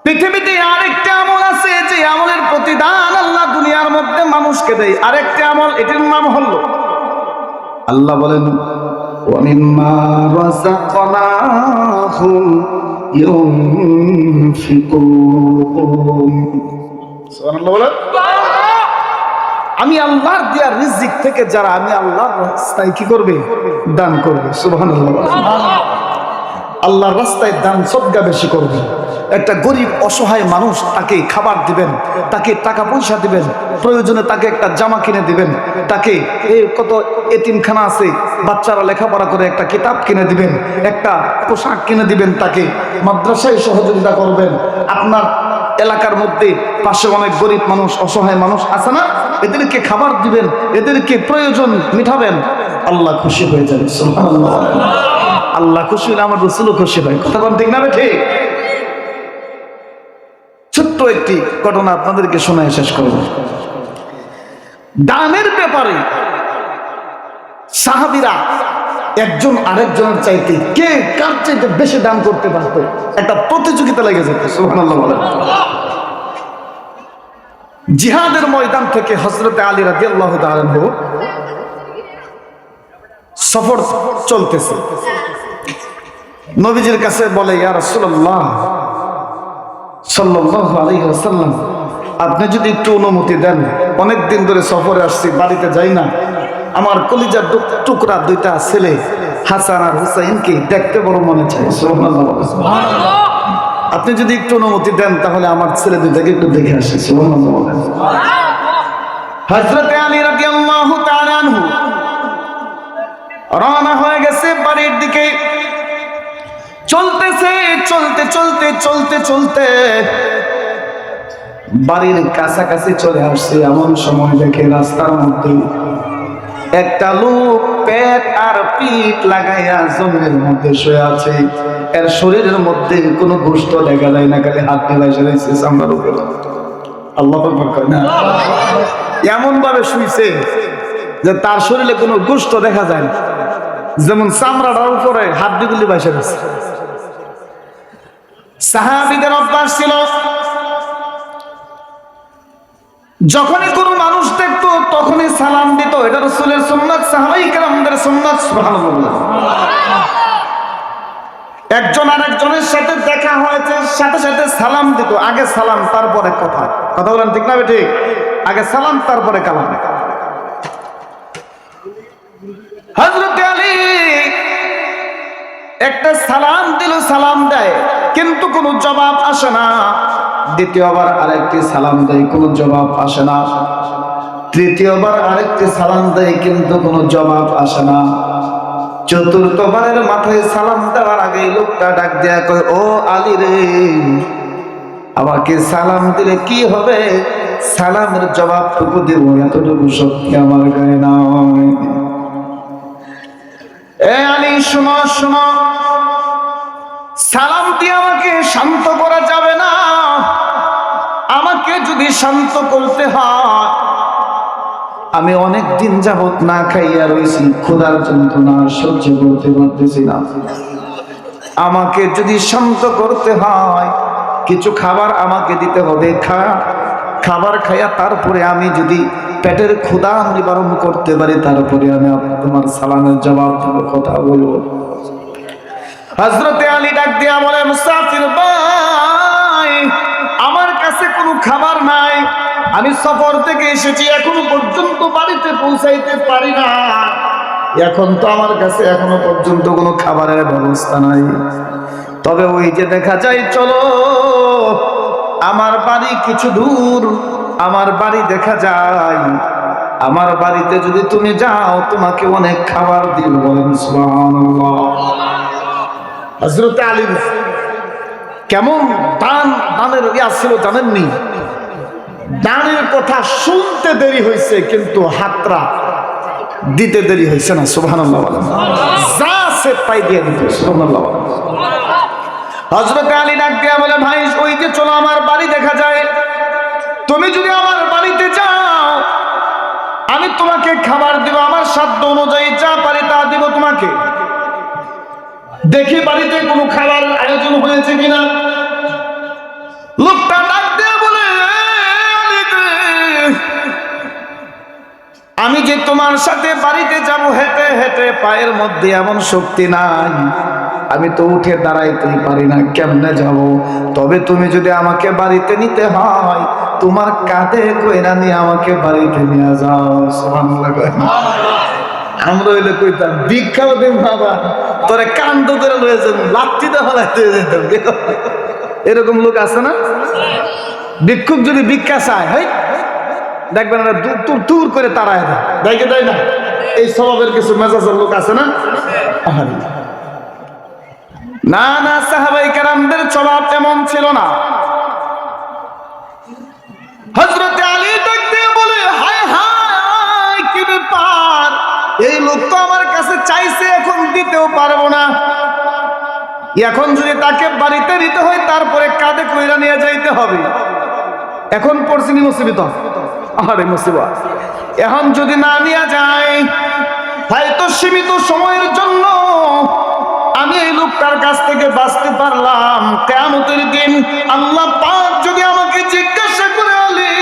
পৃথিবীতে আরেকটা আমল আছে, যে আমলের প্রতিদান আল্লাহ দুনিয়ার মধ্যে মানুষকে দেয়। আরেকটা আমল, এটির নাম হলো, আল্লাহ বলেন, ওয়া মিম্মা রাযাকনাহুম ইউনফিকুন। সুবহানাল্লাহ বলেন। আমি আল্লাহর দেয়া রিজিক থেকে যারা আমি আল্লাহর রাস্তায় কি করবে? দান করবে। সুবহানাল্লাহ বলেন। আল্লাহর রাস্তায় দান সদকা বেশি করবে। একটা গরিব অসহায় মানুষ, তাকে খাবার দিবেন, তাকে টাকা পয়সা দিবেন, প্রয়োজনে তাকে একটা জামা কিনে দিবেন, তাকে এই কত এতিমখানা আছে, বাচ্চারা লেখাপড়া করে একটা কিতাব কিনে দিবেন, একটা পোশাক কিনে দিবেন, তাকে মাদ্রাসায় সহযোগিতা করবেন। আপনার এলাকার মধ্যে পাশে অনেক গরিব মানুষ, অসহায় মানুষ আছে না, এদেরকে খাবার দিবেন, এদেরকে প্রয়োজন মিটাবেন, আল্লাহ খুশি হয়ে যাবে। সুবহানাল্লাহ। আল্লাহ খুশি হলে আমার রাসূলও খুশি হয়। কথা বলেন ঠিক না ঠিক? ছোট্ট একটি ঘটনা আপনাদেরকে শোনায় শেষ করব। দানের ব্যাপারে সাহাবীরা একজন আরেকজনের চাইতে কে কার চাইতে বেশি দান করতে পারতো একটা প্রতিযোগিতা লেগে যেত। সুবহানাল্লাহ বলেন। জিহাদের ময়দান থেকে হযরত আলী রাদিয়াল্লাহু তাআলা আনহু সফর চলতেছে, নবীজির কাছে বলে, ইয়া রাসূলুল্লাহ সাল্লাল্লাহু আলাইহি ওয়াসাল্লাম, আপনি যদি একটু অনুমতি দেন, অনেক দিন ধরে সফরে আসছি, বাড়িতে যাই না, আমার কলিজার টুকরা দুইটা ছেলে হাসান আর হুসাইনকে দেখতে বড় মনে চায়। সুবহানাল্লাহ। আপনি যদি একটু অনুমতি দেন তাহলে আমার ছেলে দুইটাকে একটু দেখে আসি। সুবহানাল্লাহ। হযরত আলী রাদিয়াল্লাহু তাআলা আনহু রওনা হয়ে গেছে বাড়ির দিকে। চলতেছে, চলতে চলতে চলতে চলতে বাড়ির কাছাকাছি চলে আসছে, এমন সময় দেখে রাস্তার মধ্যে একটা লোক পেট আর পিঠ লাগাইয়া জমির মধ্যে শুয়ে আছে। এর শরীরের মধ্যে কোনো গোশত দেখা যায় না, খালি হাত দিয়ে বসে রয়েছে চামড়ার উপর। আল্লাহু আকবার না, এমন ভাবে শুইছে যে তার শরীরে কোনো গোশত দেখা যায় না, যেমন চামড়াটার উপরে হাত দিয়ে গুলি বসে রয়েছে। সাহাবীদের অভ্যাস ছিল, যখনই কোনো মানুষ দেখতো তখনই সালাম দিত। এটা রাসূলের সুন্নাত, সাহাবায়ে কেরামদের সুন্নাত। সুবহানাল্লাহ। একজন আরেকজনের সাথে দেখা হয়েছে, সাথে সাথে সালাম দিত। আগে সালাম তারপরে কথা। কথা বলেন ঠিক না ঠিক? আগে সালাম তারপরে কালাম। হযরত আলী একটা সালাম দিল, সালাম দেয় কিন্তু কোনো জবাব আসে না। দ্বিতীয়বার আরেকটি সালাম দেয়, কোনো জবাব আসে না। তৃতীয়বার আরেকটি সালাম দেয় কিন্তু কোনো জবাব আসে না। চতুর্থবারের মাথায় সালাম দেওয়ার আগে লোকটা ডাক দেয়া কয়, ও আলী রে, আমাকে সালাম দিলে কি হবে? সালামের জবাবটুকু দেব, এতটুকু শক্তি আমার গায়ে নাই। এ আলী শোনো শোনো, সালাম দিয়ে আমাকে শান্ত করা যাবে না। আমাকে যদি শান্ত করতে হয়, আমি অনেক দিন যাবত না খাইয়া রয়েছি, ক্ষুধার যন্ত্রণা সহ্য করতে পারতেছি না। আমাকে যদি শান্ত করতে হয়, কিছু খাবার আমাকে দিতে হবে। খাবার খাইয়া তারপরে আমি যদি পেটের ক্ষুধা নিবারণ করতে পারি, তারপরে আমি তোমার সালামের জবাব দেব, কথা বলবো। হযরত আলী ডাক দিয়া বলে, মুসাফির ভাই, আমার কাছে কোনো খাবার নাই, আমি সফর থেকে এসেছি, এখনো পর্যন্ত বাড়িতে পৌঁছাইতে পারি না। এখন তো আমার কাছে এখনো পর্যন্ত কোনো খাবারের ব্যবস্থা নাই। তবে ওই যে দেখা যায়, চলো আমার বাড়ি কিছু দূর, আমার বাড়ি দেখা যায়, আমার বাড়িতে যদি তুমি যাও তোমাকে অনেক খাবার দিব। বলেন সুবহানাল্লাহ। হযরত আলী কেমন দানের ইয়া ছিল জানেননি? দানের কথা শুনতে দেরি হয়েছে কিন্তু হাতরা দিতে দেরি হয়েছে না। সুবহানাল্লাহ বলেন। যা সে তাই দিয়ে দিত। সুবহানাল্লাহ বলেন। হযরত আলী ডাক দিয়া বলে, ভাই ওই যে চলো আমার বাড়ি দেখা যায়, তুমি যদি আমার বাড়িতে যাও আমি তোমাকে খাবার দিব, আমার সাধ্য অনুযায়ী যা পারি তা দিব তোমাকে। দেখি বাড়িতে কোনো খাবার আয়োজন হয়েছে কিনা। লোকটা ডাক দিয়ে বলে, আমি যে তোমার সাথে বাড়িতে যাব, হেঁটে হেঁটে পায়ের মধ্যে এমন শক্তি নাই, আমি তো উঠে দাঁড়াইতেই পারি না, কেমনে যাব? তবে তুমি যদি আমাকে বাড়িতে নিতে হয়, তোমার কাঁধে কইরা নিয়ে আমাকে বাড়িতে নিয়ে যাও। সুবহানাল্লাহ। আমরা হইলে কইতাম, ভিক্ষাও দিন বাবা, তোরে কান্দ করে লয়ে যান, লাত্তিতে ফেলাইতে যেতাম। এরকম লোক আছে না? ভিক্ষুক যদি ভিক্ষা চায়, হয় দেখবেন দূর করে তাড়ায় দেয়, দেখে দেয় না? এই স্বভাবের কিছু মেজাজের লোক আছে না? না না, সাহাবায়ে কেরামদের স্বভাব এমন ছিল না। পারবো না। এখন যদি তাকে বাড়িতে নিতে হয় তারপরে কাঁধে কইরা নিয়ে যাইতে হবে। এখন পড়ছিনি মুসিবত, আরে মুসিবত। এখন যদি না নিয়ে যায়, হয়তো সীমিত সময়ের জন্য আমি এই লোকটার কাছ থেকে বাঁচতে পারলাম। কিয়ামতের দিন আল্লাহ পাক যদি আমাকে জিজ্ঞাসা করে, আলী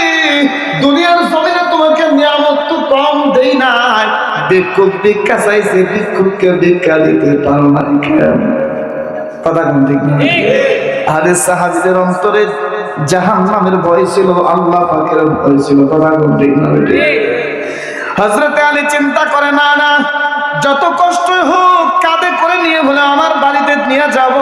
দুনিয়ার জমিনে তোমাকে নিয়ামত তো কম দেই নাই, ভিক্ষুক ভিক্ষা চাইছে, ভিক্ষুককে ভিক্ষা দিতে পারো না কেন? কথা কোন ঠিক না? আরে সাহাবীদের অন্তরে জাহান্নামের ভয় ছিল, আল্লাহ পাকের ভয় ছিল। কথা কোন ঠিক না? হযরত আলী চিন্তা করে, না না, যত কষ্ট হোক কাঁধে করে নিয়ে হলে আমার বাড়িতে নিয়ে যাব,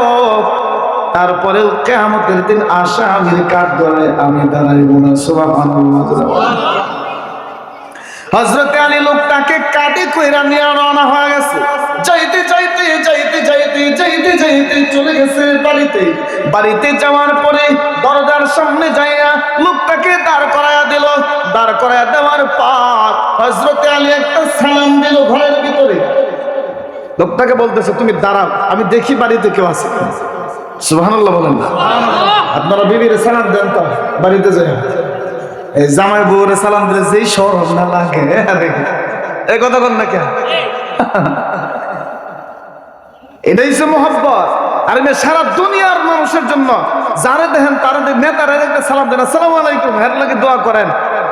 তারপরেও কিয়ামতের দিন আসামির কাঠ গড়ায় আমি দাঁড়াইব না। সুবহানাল্লাহ। হযরত আলী লোকটাকে কাঁধে কইরা নিয়ে রওনা হয়ে গেছে। যাইতে যাইতে যাইতে যাইতে যাইতে যাইতে চলে গেছে বাড়িতে। বাড়িতে যাওয়ার পরে দরজার সামনে যাইয়া লোকটাকে দাঁড় করায়া দিল। দাঁড় করায়া দেওয়ার পর হযরত আলী একটা সালাম দিল ঘরের ভিতরে। লোকটাকে বলতেছে, তুমি দাঁড়াও, আমি দেখি বাড়িতে কেউ আছে। সুবহানাল্লাহ বলেন না? আপনারা বিবির সালাম দেন তো বাড়িতে যাই, এই জামাই বউরে সালাম দিলে যেই শরম না লাগে, এই কথা বল না কেন? এটাই হচ্ছে মোহাব্বত। আর সারা দুনিয়ার মানুষের জন্য যারা দেখেন তারা নেতারা দেখলে সালাম দেন আসসালামু আলাইকুম, হের লাগে দোয়া করেন।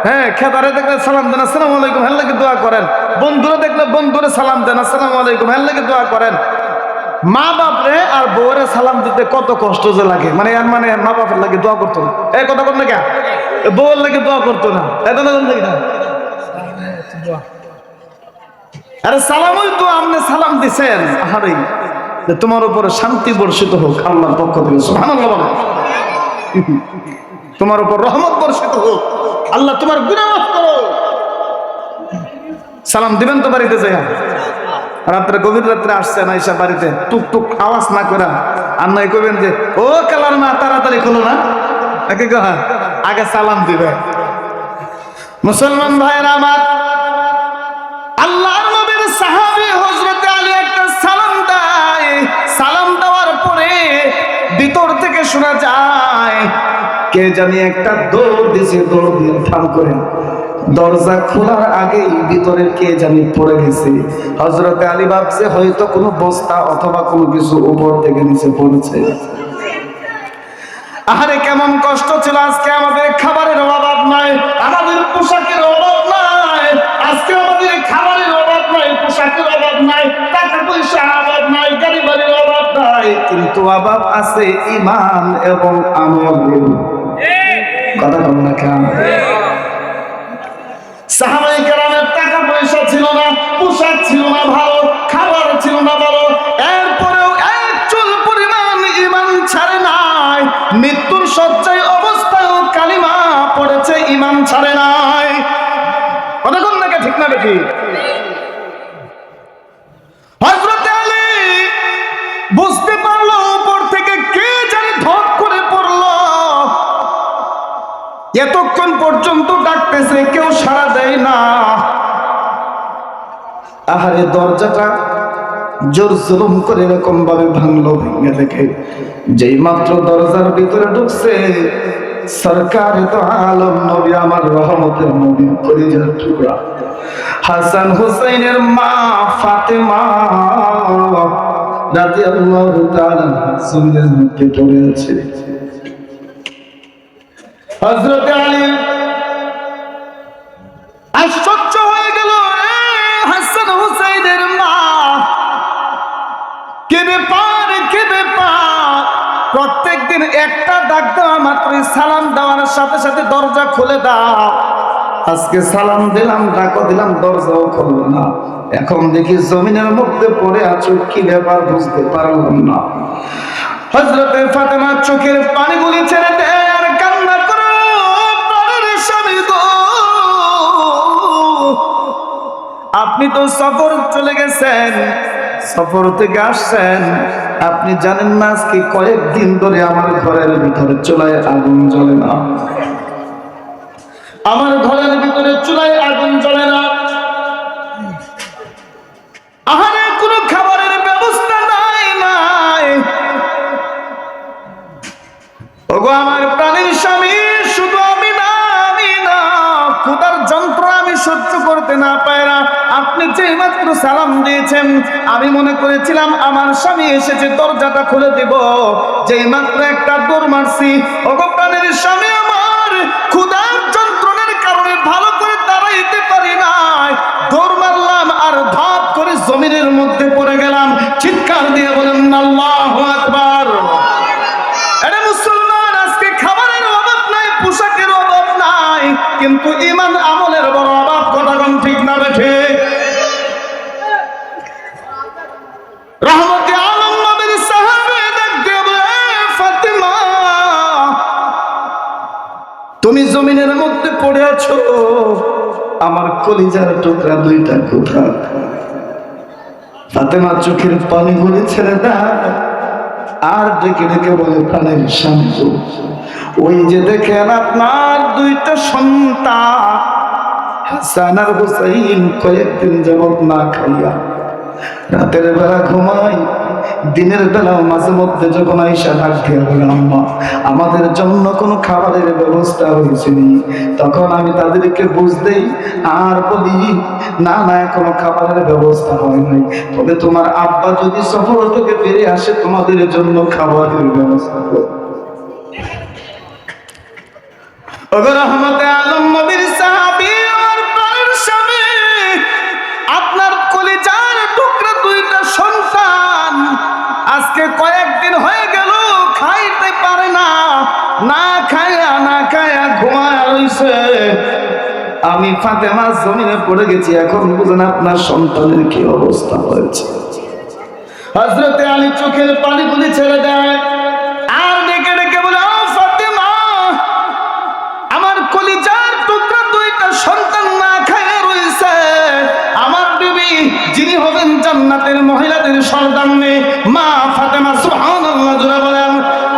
হ্যাঁ, খেতারে দেখলে সালাম দেন আসসালামু আলাইকুম, হের লাগে দোয়া করেন। বন্ধুরা দেখলে বন্ধুরে সালাম দেন আসসালামু আলাইকুম, হের লাগে দোয়া করেন। মা বাপরে আর বউরে সালাম দিতে কত কষ্ট যে লাগে, মানে এর মানে মা বাপের লাগে দোয়া করতো না। এই কথা বল না কেন? বউর লাগে দোয়া করতো না। আরে সালামই তো আপনি সালাম দিছেন, আরে তোমার উপরে শান্তি বর্ষিত হোক আল্লাহর পক্ষ থেকে। সুবহানাল্লাহ বলেন। তোমার উপর রহমত বর্ষিত হোক, আল্লাহ তোমার গুনাহ মাফ করো। সালাম দিবেন তো বাড়িতে যাই। রাত্রে গভীর রাত্রে আসছেন, আইসা বাড়িতে টুক টুক আওয়াজ না করে আর নাই কইবেন যে ও কালার মা তাড়াতাড়ি খোলো না, আগে সালাম দিবে। মুসলমান ভাইরা আমার, আল্লাহর নবীর সাহাবী হযরত আলী একটা সালাম দেয়। সালাম দেওয়ার পরে ভিতর থেকে শোনা যায় কে জানি একটা দৌড় দিছে, দৌড় দিয়ে ঠাম করে দরজা খোলার আগেই ভিতরে কে জানি পড়ে গেছে। হযরত আলী ভাবছে হয়তো কোনো বস্তা অথবা কোনো কিছু উপর থেকে নিচে পড়েছে। আরে কেমন কষ্ট ছিল। আজকে আমাদের খাবারের অভাব নাই, আমাদের পোশাকের অভাব নাই। আজকে আমাদের খাবারের অভাব নাই, পোশাকের অভাব নাই, টাকা পয়সা অভাব নাই, গাড়ি বাড়ির অভাব নাই, কিন্তু অভাব আছে ঈমান এবং আমলের। কথা বল না কেন? সাহাবায়ে কেরামের টাকা পয়সা ছিল না, পোশাক ছিল না ভালো, খাবার ছিল না ভালো, এরপরেও এক চুল পরিমাণ ঈমান ছাড়ে নাই। মৃত্যুর শয্যায় অবস্থায় কালিমা পড়েছে, ঈমান ছাড়ে নাই। কথা বল না কে? ঠিক না বেশি? হযরত আলী বুঝতে পারলো উপর থেকে কে জানি ধপ করে পড়লো। এতক্ষণ পর্যন্ত ডাকতেছে, কেউ সাড়া দেয় না। আহারে দরজাটা জোর জুলুম করে এরকম ভাবে ভাঙলো। ভেঙে দেখে যেই মাত্র দরজার ভিতরে ঢুকছে সরকারে তো আলম নবী, আমার রহমতের নবী, কলিজার টুকরা হাসান হুসাইনের মা ফাতেমা রাদিয়াল্লাহু তাআলা জমিনের মধ্যে পড়ে আছে। হযরত আলী আশ্চর্য হয়ে গেল, হাসান হুসাইনের মা, কি ব্যাপার, কি ব্যাপার? প্রত্যেকদিন একটা ডাক দেওয়া মাত্রই সালাম দেওয়ার সাথে সাথে দরজা খুলে দাও। আজকে সালাম দিলাম, ডাকও দিলাম, দরজাও খুললো না। এখন দেখি জমিনের মধ্যে পড়ে আছো, কি ব্যাপার বুঝতে পারলাম না। হযরত ফাতেমা চোখের পানিগুলি ছেড়ে দেয় আর কান্না করে, প্রাণের স্বামী গো, আপনি তো সফর চলে গেছেন, সফর থেকে আসছেন, আপনি জানেন না আজকে কয়েকদিন ধরে আমার ঘরের ভিতরে চুলায় আগুন জ্বলে না, আমার ঘরের ভিতরে চুলায় আগুন জ্বলে না। আহারে কোনো খাবারের ব্যবস্থা যেই মাত্র সালাম দিয়েছেন আমি মনে করেছিলাম আমার স্বামী এসেছে, দরজাটা খুলে দিব। যেই মাত্র একটা দৌড় মারছি, ওগো প্রাণের স্বামী আমার ক্ষুধার যন্ত্রণার কারণে ভালো করে দাঁড়াইতে পারি নাই, দৌড় মারলাম আর ধপ করে জমিনের মধ্যে পড়ে গেলাম। চিৎকার দিয়ে বলেন আল্লাহু আকবার। আরে মুসলমান, আজকে খাবারের অভাব নাই, পোশাকের অভাব নাই, কিন্তু ঈমান আমলের বড় অভাব। কথা কোন ঠিক না বেঠে? রহমতে আলম নবীর সাহাবী দেখতে বলে, ফাতেমা তুমি জমিনের মধ্যে পড়ে আছো, আমার কলিজার টুকরা দুইটা কোথায়? ফাতেমা চোখের পানি গুলি ছেড়ে দেয় আর ডেকে ডেকে বলে, প্রাণের স্বামী ওই যে দেখেন আপনার দুইটা সন্তান হাসান আর হুসাইন কয়েকদিন যাবত না খাইয়া রাতের বেলা ঘুমাই, দিনের বেলাও মাঝে মধ্যে যখন আইসা ডাক দিয়ে বলে, আম্মা আমাদের জন্য কোনো খাবারের ব্যবস্থা হয়েছে নি? তখন আমি তাদেরকে বুঝতেই আর বলি, না না কোনো খাবারের ব্যবস্থা হয় নাই, তবে তোমার আব্বা যদি সফর থেকে ফিরে আসে তোমাদের জন্য খাবারের ব্যবস্থা করবে। ওগো রহমতে আলম নবীর সাহাবী আর প্রাণের স্বামী, আপনার কলিজার টুকরা দুইটা সন্তান আজকে কয়েকদিন হয়ে গেল খাইতে পারে না, না খায়া ঘুমায় রইছে। আমি ফাতেমা জমিনে পড়ে গেছি, এখন বুঝেন আপনার সন্তানের কি অবস্থা হয়েছে। হযরতে আলী চোখের পানিগুলি ছেড়ে দেয় আর ডেকে ডেকে বলে, ও ফাতেমা আমার কলিজার টুকরা দুইটা সন্তান না খায় রইছে। আমার বিবি যিনি হবেন জান্নাতের মহিলাদের সর্দান্নে মা ফাতেমা, সুবহানাল্লাহ জোরে বলেন।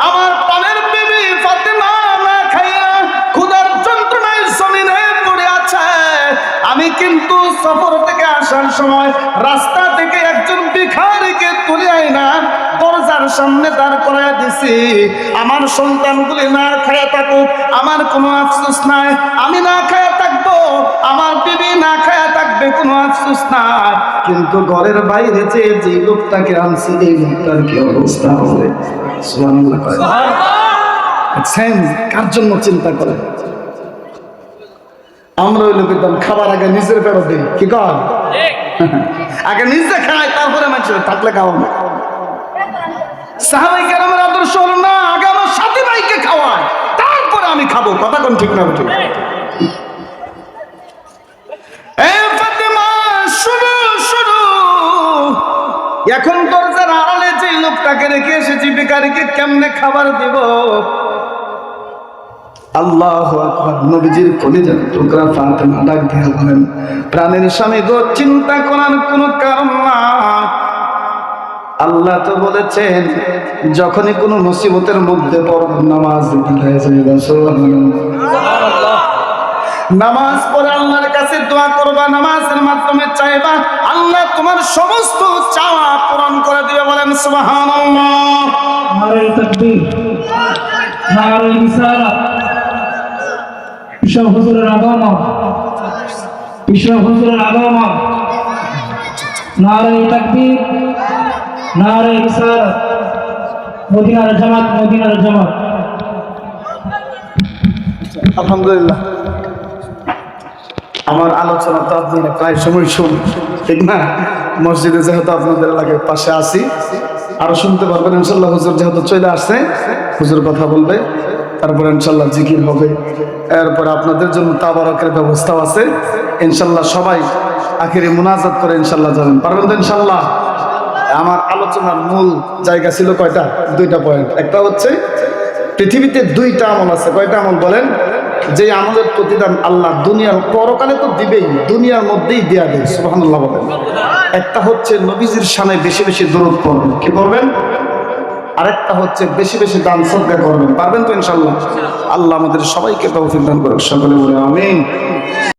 আমার প্রাণের বিবি ফাতেমা না খাইয়া ক্ষুধার যন্ত্রণায় জমিনে পড়ে আছে। আমি কিন্তু সফর থেকে আসার সময় রাস্তা থেকে একজন ভিখারিকে তুলে আইনা দরজার সামনে দাঁড় করাইয়া দিছি। আমার সন্তানগুলি না খায়া থাকুক, আমার কোনো আফসোস নাই। আমি না খায়া থাকবো, আমার বিবি না খায়া থাকবে, কোনো আফসোস নাই। কিন্তু ঘরের বাইরে যে লোকটাকে আনছি, এই লোকটার কি অবস্থা হবে? সুবহানাল্লাহ। কার জন্য চিন্তা করে? আমরা ওই লোকের দাম খাবার আগে নিজের ফেরত দিই, কি কর? আগে নিজে খাই, তারপরে মানুষের থাকলে খাওয়াবো। সাহাবায়ে কেরামের আদর্শ হলো না, আগে আমার সাথী ভাইকে খাওয়ায় তারপরে আমি খাবো। কথা কোন ঠিক না ঠিক? ফাতেমা শুনো শুনো, এখন দরজার আড়ালে যে লোকটাকে রেখে এসেছি, ভিখারিকে কেমনে খাবার দিব? আল্লাহু আকবার। নবীজির কলিজার টুকরা ফাতেমা ডাক দিয়ে বলেন, প্রাণের স্বামী গো, চিন্তা করার কোনো কারণ না। আল্লাহ তো বলেছেন যখনই কোনো মুসিবতের মধ্যে পড়ো নামাজ নামাজ পড়ে আল্লাহর কাছে দোয়া করবা, নামাজের মাধ্যমে চাইবা, আল্লাহ তোমার সমস্ত চাওয়া পূরণ করে দিবে। বলেন সুবহানাল্লাহ। নারে তাকবীর, নারে রিসালাত। পিসা হুজুরের আগমন, পিসা হুজুরের আগমন। নারে তাকবীর, নারে রিসালাত। মদিনার জামাত, মদিনার জামাত। আলহামদুলিল্লাহ। আমার আলোচনা তো আপনারা প্রায় সময় শুন, ঠিক না? মসজিদে যেহেতু আপনাদের এলাকার পাশে আসি, আরো শুনতে পারবেন ইনশাল্লাহ। হুজুর যেহেতু চলে আসছে, হুজুর কথা বলবে, তারপরে ইনশাল্লাহ জিকির হবে, এরপরে আপনাদের জন্য তাবারকের ব্যবস্থাও আছে ইনশাল্লাহ। সবাই আখিরে মুনাজাত করে ইনশাল্লাহ যাবেন, পারবেন তো ইনশাল্লাহ? আমার আলোচনার মূল জায়গা ছিল কয়টা? দুইটা পয়েন্ট। একটা হচ্ছে পৃথিবীতে দুইটা আমল আছে। কয়টা আমল বলেন? যে আমলের প্রতিদান আল্লাহ দুনিয়ার পরকালে তো দিবেই, দুনিয়ার মধ্যেই দেয়া দেয়। সুবহানাল্লাহ বলেন। একটা হচ্ছে নবীজির শানে বেশি বেশি দরুদ পড়বেন, কি করবেন? আরেকটা হচ্ছে বেশি বেশি দান সদকা করবেন, পারবেন তো ইনশাআল্লাহ? আল্লাহ আমাদের সবাইকে তৌফিক দান করুন, সকলে বলে আমিন।